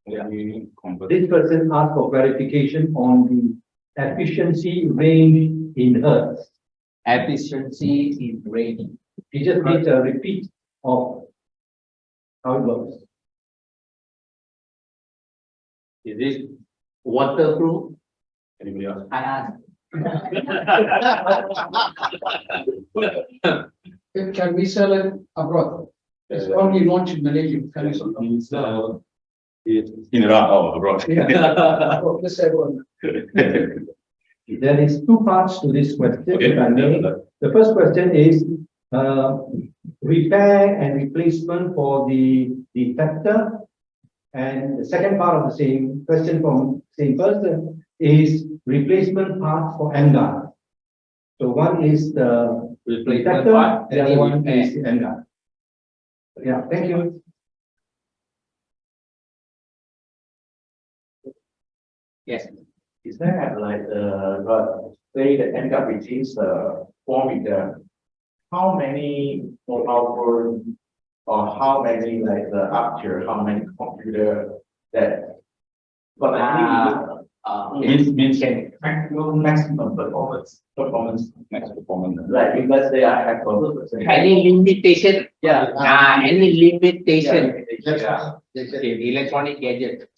any This person asked for clarification on the efficiency range in hertz. Efficiency in range. He just needs a repeat of how it works. Is it waterproof? Anybody else? I asked. Can we sell it abroad? It's only launched in Malaysia. Can we sell it? Means it in Iraq or abroad. Oh, let's say one. There is two parts to this question, Okay. if I may. The first question is repair and replacement for the defector. And the second part of the same question from same person is replacement part for EmGuarde. So one is the Replacement defector, part, the and other then one repair. is the EmGuarde. Yeah, thank you. Yes. Is there like say the EmGuarde retains the 4 meter, how many mobile phone or how many like the aperture, how many computer that? But Means maximum performance next performance. like if let's say I have Any limitation? Yeah. Any limitation? Yeah. Okay, electronic gadget.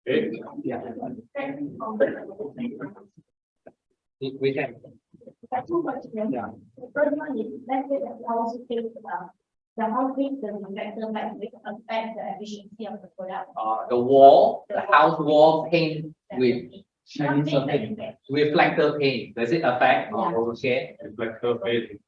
Okay. We can. Two questions. The first one is, let's say that I also take The how big the reflector might affect the efficiency of the product. The wall, the house wall paint with Not big, but impact. reflector paint, does it affect? Yeah. Okay. Reflector paint.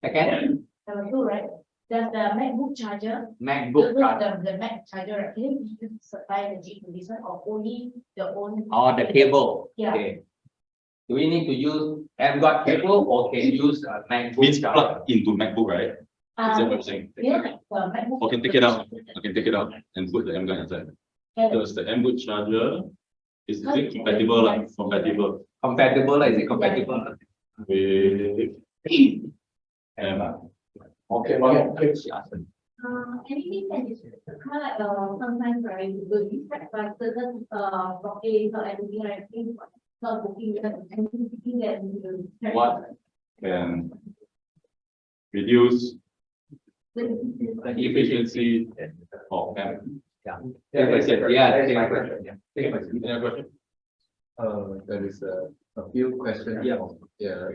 Second, Number two, right? Does the MacBook charger, MacBook charger, the Mac charger, can you just supply the G to this one or only the own? or the cable? Yeah. Okay. Do we need to use EmGuarde cable or can use a MacBook Means charger? plug into MacBook, right? Is that what you're saying? Yeah, like the MacBook. I can take it out. I can take it out and put the EmGuarde inside. Yeah, Does the EmGuarde charger is it compatible? Like compatible Compatible, is it compatible? with EmGuarde? Okay, anything that is kind of like sometimes right, you will use that by certain blockades or anything like things not booking and anything that you. What can reduce the efficiency of EmGuarde? Yeah. Take my question. Any question? There is a few questions. Yeah.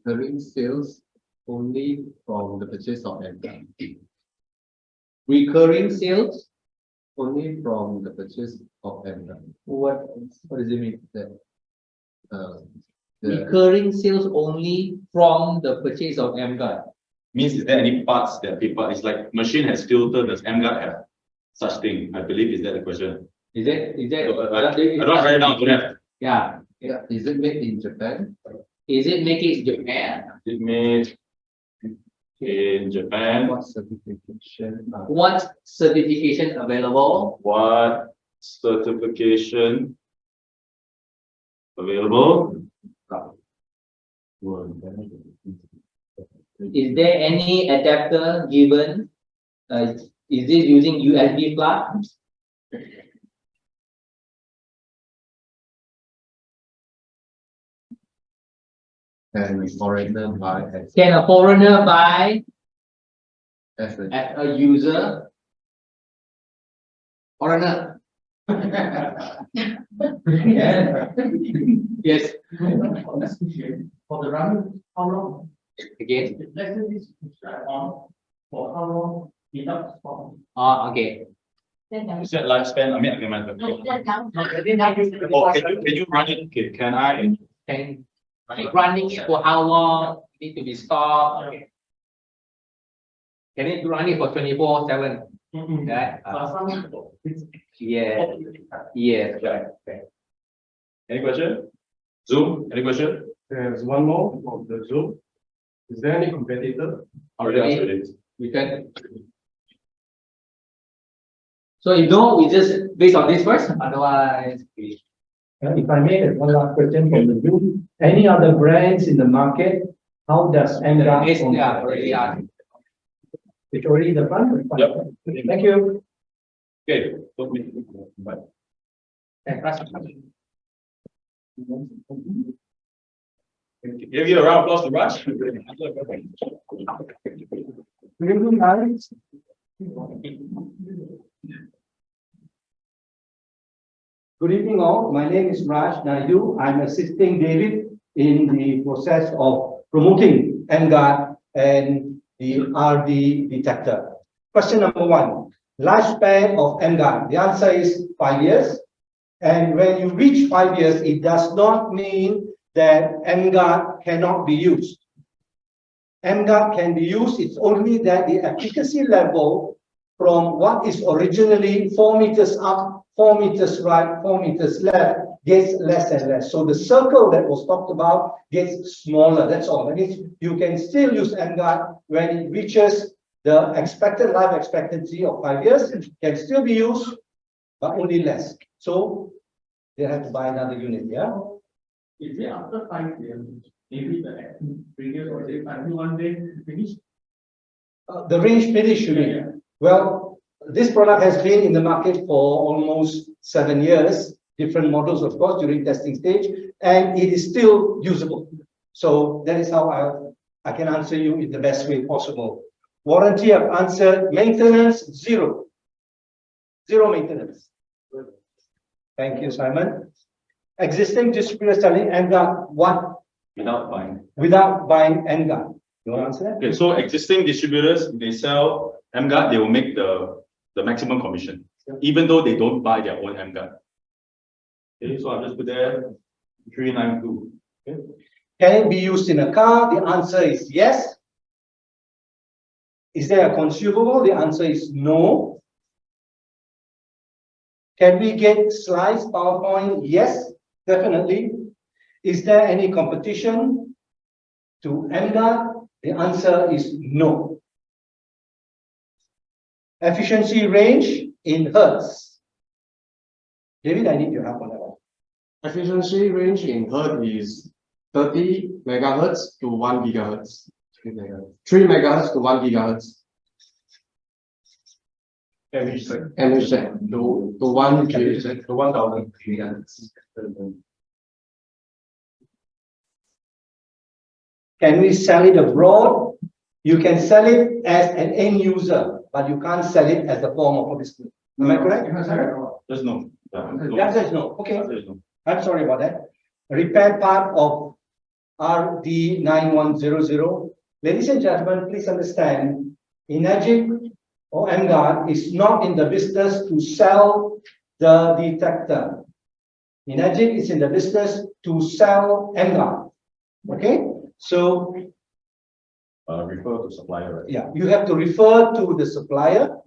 Recurring sales only from the purchase of EmGuarde. Recurring sales, Only from the purchase of EmGuarde. what does it mean? The Recurring sales only from the purchase of EmGuarde. Means is there any parts that people, it's like machine has filter, does EmGuarde have such thing? I believe, is that the question? Is it? I don't write it down, don't have. Yeah. yeah, is it made in Japan? Is it make it in Japan? It made in Japan. What certification? What certification available? What certification available? Is there any adapter given? Is it using USB plug? And foreigner buy Can a foreigner buy as a as a user? Foreigner. Yes. For the run, how long? Again. Let's say this is on, for how long? Without stop. Oh, okay. Is that lifespan? I mean, I can imagine. No, that's down. Oh, can you run it? Okay, can I? Can running it for how long? Need to be stopped. Can it run it for 24/7? Right? Yeah. Yes. Right. Any question? Zoom, any question? There's one more from the Zoom. Is there any competitor? Already answered it. We can. So you know, we just based on this first. Otherwise, we. If I may, there's one last question from the Zoom. Any other brands in the market? How does EmGuarde? Yeah, already asked. It's already in the front. Yep. Thank you. Okay. Put me- Bye. Give you a round of applause to Raj. Good evening, guys. Good evening all. My name is Raj Naidu. I'm assisting David in the process of promoting EmGuarde and the RD detector. Question number one, lifespan of EmGuarde. The answer is 5 years. And when you reach 5 years, it does not mean that EmGuarde cannot be used. EmGuarde can be used, it's only that the efficacy level from what is originally 4 meters up, 4 meters right, 4 meters left, gets less and less. So the circle that was talked about gets smaller, that's all. That means you can still use EmGuarde when it reaches the expected life expectancy of 5 years, it can still be used, but only less. So they have to buy another unit, yeah? Is it after 5 years? Maybe the previous or say 1 day finish? The range finish, you mean? Well, this product has been in the market for almost 7 years, different models, of course, during testing stage, and it is still usable. So that is how I can answer you in the best way possible. Warranty, I've answered. Maintenance, zero. Zero maintenance. Thank you, Simon. Existing distributors selling EmGuarde, what? Without buying. Without buying EmGuarde. You want to answer that? Okay, so existing distributors, they sell EmGuarde, they will make the maximum commission, even though they don't buy their own EmGuarde. Okay, so I'll just put there 392. Okay. Can it be used in a car? The answer is yes. Is there a consumable? The answer is no. Can we get slides, PowerPoint? Yes, definitely. Is there any competition to EmGuarde? The answer is no. Efficiency range in hertz. David, I need your help on that one. Efficiency range in hertz is 30 megahertz to 1 gigahertz. 3 megahertz to 1 gigahertz. Every second. And to 1 gigahertz. To 1000. Can we sell it abroad? You can sell it as an end user, but you can't sell it as a form of a business. Am I correct? Just no. The answer is no. Okay. Answer is no. I'm sorry about that. Repair part of RD9100. Ladies and gentlemen, please understand, Enagic or EmGuarde is not in the business to sell the detector. Enagic is in the business to sell EmGuarde. Okay? So, Refer to supplier, right? yeah, you have to refer to the supplier.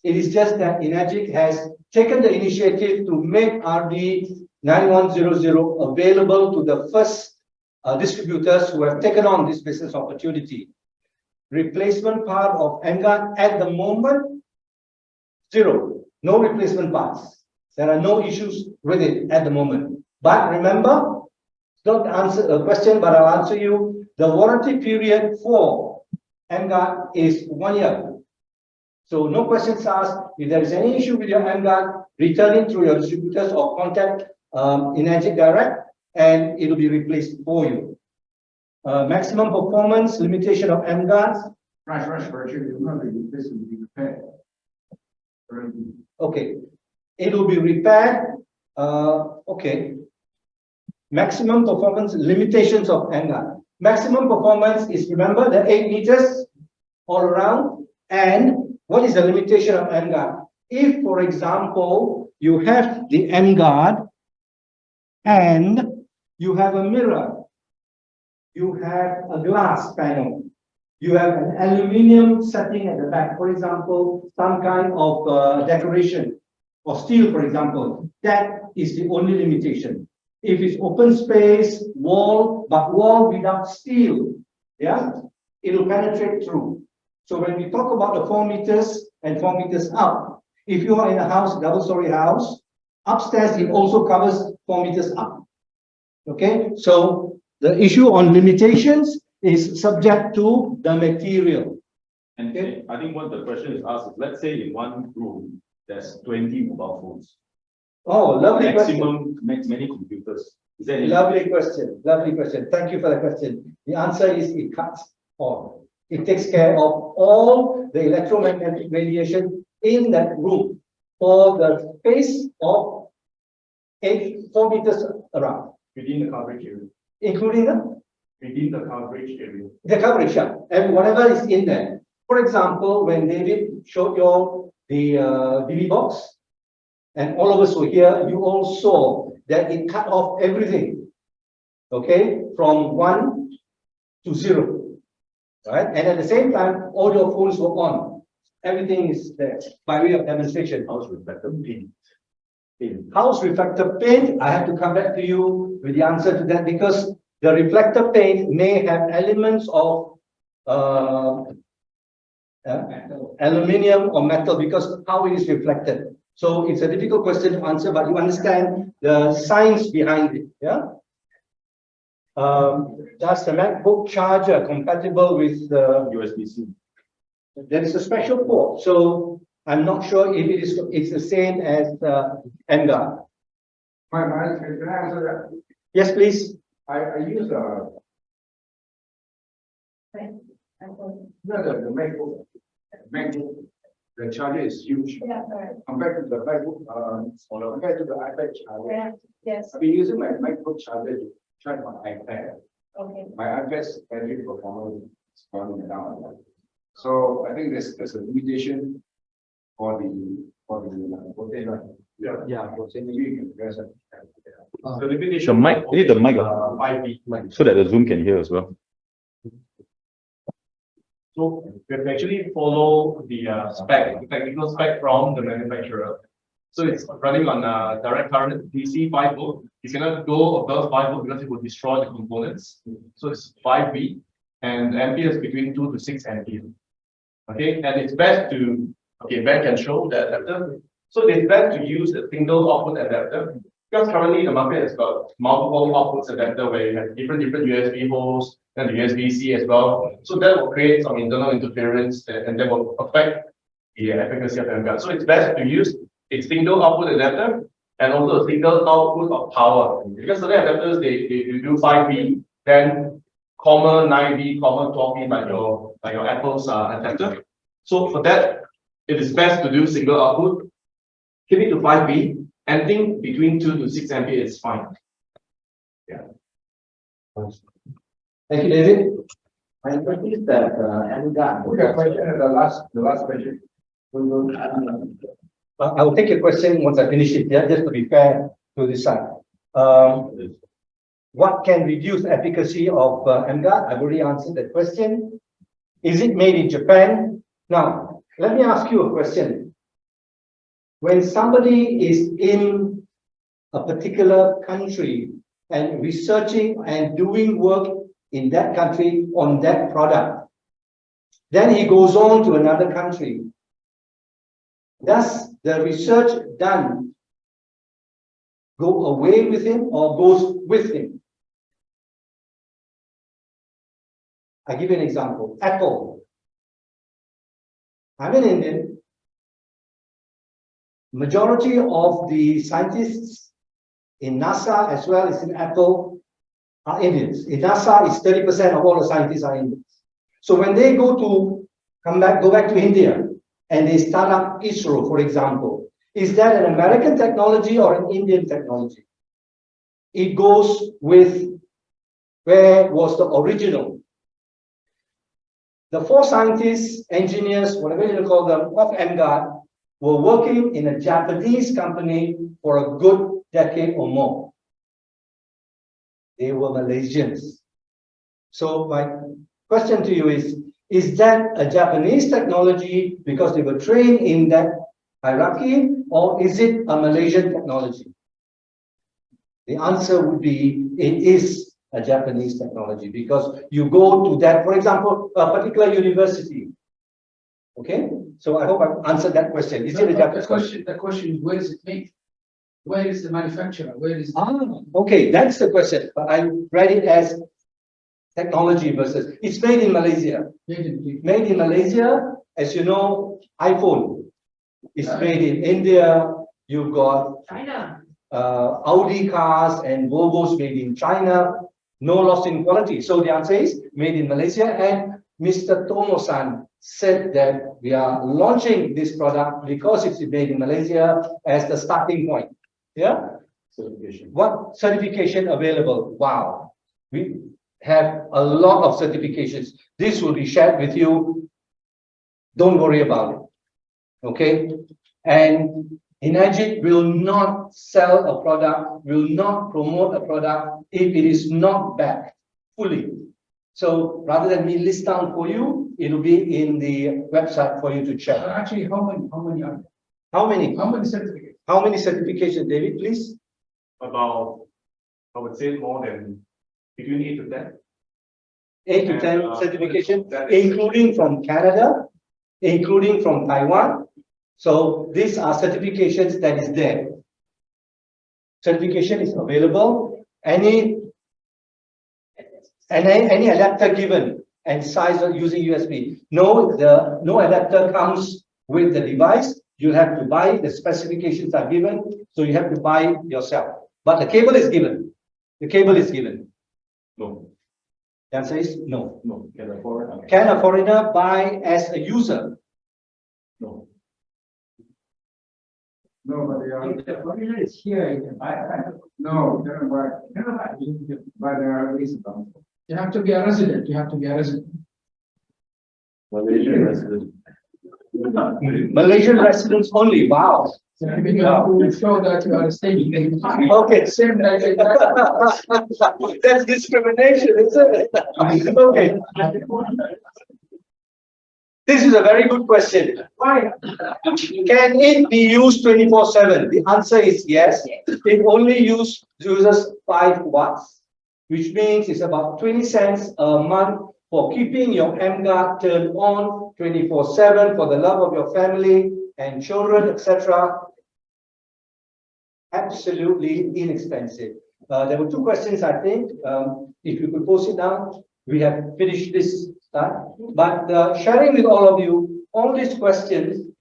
It is just that Enagic has taken the initiative to make RD9100 available to the first distributors who have taken on this business opportunity. Replacement part of EmGuarde at the moment, zero. No replacement parts. There are no issues with it at the moment. But remember, don't answer a question, but I'll answer you. The warranty period for EmGuarde is 1 year. So no questions asked. If there is any issue with your EmGuarde, return it through your distributors or contact Enagic Direct, and it will be replaced for you. Maximum performance limitation of EmGuarde. Okay, it will be repaired. Okay. Maximum performance limitations of EmGuarde. Maximum performance is, remember, the 8 meters all around. And what is the limitation of EmGuarde? If, for example, you have the EmGuarde and you have a mirror, you have a glass panel, you have an aluminium setting at the back, for example, some kind of decoration or steel, for example, that is the only limitation. If it's open space, wall, but wall without steel, yeah, it will penetrate through. So when we talk about the 4 meters and 4 meters up, if you are in a house, double-story house, upstairs it also covers 4 meters up. Okay, so the issue on limitations is subject to the material. And I think what the question is asked is, let's say in one room, there's 20 mobile phones. Oh, lovely question. Maximum, many computers. Is there any? Lovely question. Lovely question. Thank you for the question. The answer is it cuts all. It takes care of all the electromagnetic radiation in that room for the space of 4 meters around. Within the coverage area. Including the? Within the coverage area. The coverage, yeah. And whatever is in there. For example, when David showed you all the DV box, and all of us were here, you all saw that it cut off everything. Okay, from 1 to 0. Right? And at the same time, all your phones were on. Everything is there by way of demonstration. House reflector paint. House reflector paint, I have to come back to you with the answer to that, because the reflector paint may have elements of aluminium or metal, because how it is reflected. So it's a difficult question to answer, but you understand the science behind it. Yeah. Does the MacBook charger compatible with the USB-C? There is a special port, so I'm not sure if it's the same as EmGuarde. Can I answer that? Yes, please. I use the MacBook, the charger is huge. Yeah, correct. Compared to the MacBook, compared to the iPad charger. Yeah, yes, I've been using my MacBook charger to charge my iPad. okay. My iPad's battery performance running around. So I think there's a limitation for the container. Yeah. Maybe you can address it. The limitation. The mic, you need the mic, 5B. so that the Zoom can hear as well. So we have to actually follow the spec, the technical spec from the manufacturer. So it's running on direct current DC 5 volt. You cannot go above 5 volt because it will destroy the components. So it's 5V and the ampere is between 2 to 6 ampere. Okay, and it's best to, okay, Ben can show the adapter. So it's best to use a single output adapter because currently the market has got multiple outputs adapter where you have different USB holes and the USB-C as well. So that will create some internal interference and that will affect the efficacy of EmGuarde. So it's best to use a single output adapter and also a single output of power. Because certain adapters they do 5V, then common 9V, common 12V like your Apple's adapter. So for that, it is best to do single output, keep it to 5V, anything between 2 to 6 ampere is fine. Thank you, David. I noticed that EmGuarde. The last question. I will take your question once I finish it, yeah, just to be fair to this side. What can reduce efficacy of EmGuarde? I've already answered that question. Is it made in Japan? Now, let me ask you a question. When somebody is in a particular country and researching and doing work in that country on that product, then he goes on to another country. Does the research done go away with him or goes with him? I give you an example. Apple. I'm an Indian. Majority of the scientists in NASA as well as in Apple are Indians. In NASA, it's 30% of all the scientists are Indians. So when they go back to India and they start up ISRO, for example, is that an American technology or an Indian technology? It goes with where was the original. The 4 scientists, engineers, whatever you call them, of EmGuarde were working in a Japanese company for a good decade or more. They were Malaysians. So my question to you is that a Japanese technology because they were trained in that hierarchy, or is it a Malaysian technology? The answer would be, it is a Japanese technology because you go to that, for example, a particular university. Okay, so I hope I've answered that question. Is it a Japanese question? The question is, where is it made? Where is the manufacturer? Where is Okay, that's the question. But I read it as technology versus. It's made in Malaysia. Made in Malaysia, as you know, iPhone is made in India. You've got China. Audi cars and Volvos made in China. No loss in quality. So the answer is made in Malaysia. And Mr. Tomo-san said that we are launching this product because it's made in Malaysia as the starting point. Yeah. Certification. What certification available? Wow. We have a lot of certifications. This will be shared with you. Don't worry about it. Okay. And Enagic will not sell a product, will not promote a product if it is not backed fully. So rather than me list down for you, it will be in the website for you to check. Actually, how many are there? How many? How many certificates? How many certifications, David, please? About, I would say more than between 8 to 10. 8 to 10 certifications, including from Canada, including from Taiwan. So these are certifications that is there. Certification is available. Any adapter given and size of using USB. No adapter comes with the device. You have to buy. The specifications are given, so you have to buy yourself. But the cable is given. The cable is given. No. The answer is no. No. Can afford it? Can a foreigner buy as a user? No. No, but If the foreigner is here, you can buy it. no, you cannot buy. You cannot buy. But there are reasons. You have to be a resident. You have to be a resident. Malaysian resident. Malaysian residents only, wow. Show that you are staying. Okay, same. That's discrimination, isn't it? Okay. This is a very good question. Why? Can it be used 24/7? The answer is yes. It only uses 5 watts, which means it's about 20 cents a month for keeping your EmGuarde turned on 24/7 for the love of your family and children, etc. Absolutely inexpensive. There were 2 questions, I think. If you could post it down, we have finished this start. But sharing with all of you, all these questions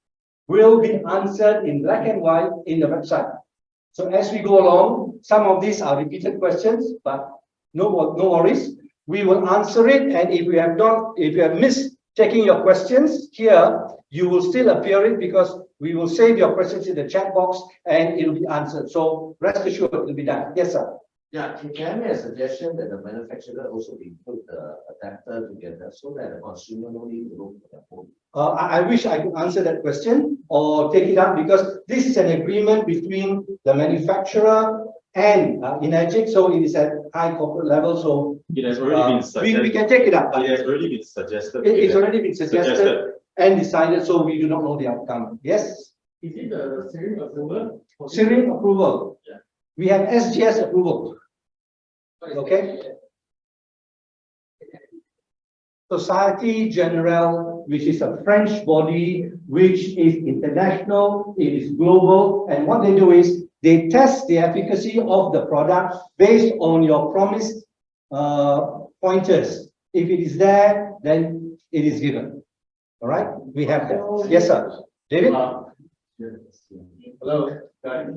will be answered in black and white in the website. So as we go along, some of these are repeated questions, but no worries. We will answer it, and if you have missed checking your questions here, you will still appear it because we will save your questions in the chat box and it will be answered. So rest assured it will be done. Yes, sir. Yeah, can I make a suggestion that the manufacturer also include the adapter together so that the consumer no need to look for their phone? I wish I could answer that question or take it up because this is an agreement between the manufacturer and Enagic, so it is at high corporate level. So It has already been suggested. we can take it up. It has already been suggested. It's already been suggested and decided, so we do not know the outcome. Yes? Is it the serial approval? Serial approval. Yeah. We have SGS approval. Okay. Société Générale, which is a French body, which is international, it is global, and what they do is they test the efficacy of the product based on your promised pointers. If it is there, then it is given. All right, we have that. Yes, sir. David? Hello, guys.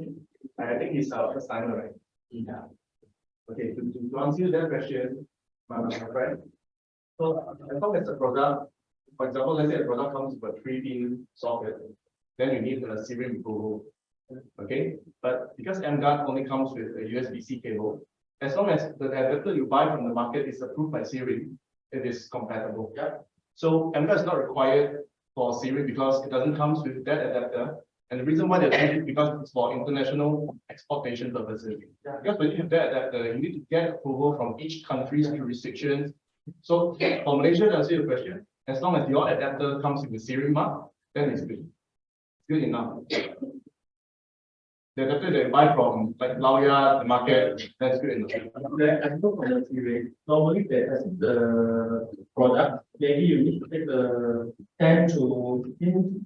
I think it's our first time, right? Yeah. Okay, to answer that question, my friend. So as long as the product, for example, let's say a product comes with a 3-pin socket, then you need a serial approval. Okay, but because EmGuarde only comes with a USB-C cable, as long as the adapter you buy from the market is approved by Siri, it is compatible. Yeah. So EmGuarde is not required for Siri because it doesn't come with that adapter. And the reason why they're doing it because it's for international exportation purposes. Yeah. Because when you have that adapter, you need to get approval from each country's jurisdictions. So for Malaysia, to answer your question, as long as your adapter comes with a Siri mark, then it's good. It's good enough. The adapter that you buy from like Lauya, the market, that's good enough. I know from the Siri, normally the product, maybe you need to take the 10 to 15.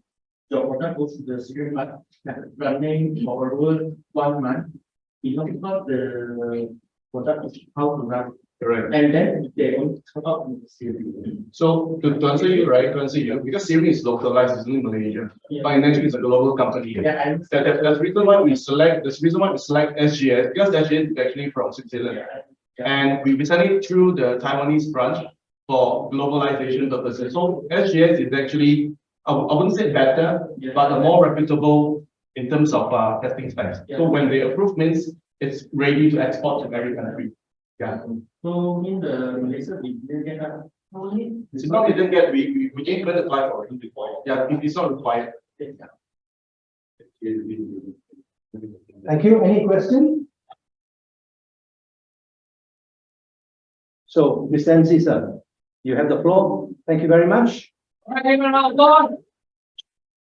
Your product goes to the Siri mark running for over 1 month. You know, not the product is how to run. Correct. And then they will come up with the Siri. So to answer you, right, to answer you, because Siri is localized, it's only Malaysia. Yeah. But Enagic is a global company. Yeah, I understand. That's the reason why we select SGS, because SGS is actually from Switzerland. Yeah. And we send it through the Taiwanese branch for globalization purposes. So SGS is actually, I wouldn't say better, but a more reputable in terms of testing specs. Yeah. So when they approve means it's ready to export to every country. Yeah. So in the Malaysia, we didn't get that. It's not we didn't get, we didn't even apply for it. Yeah, it's not required. Thank you. Any question? So, Mr. MC, sir, you have the floor. Thank you very much. All right, everyone,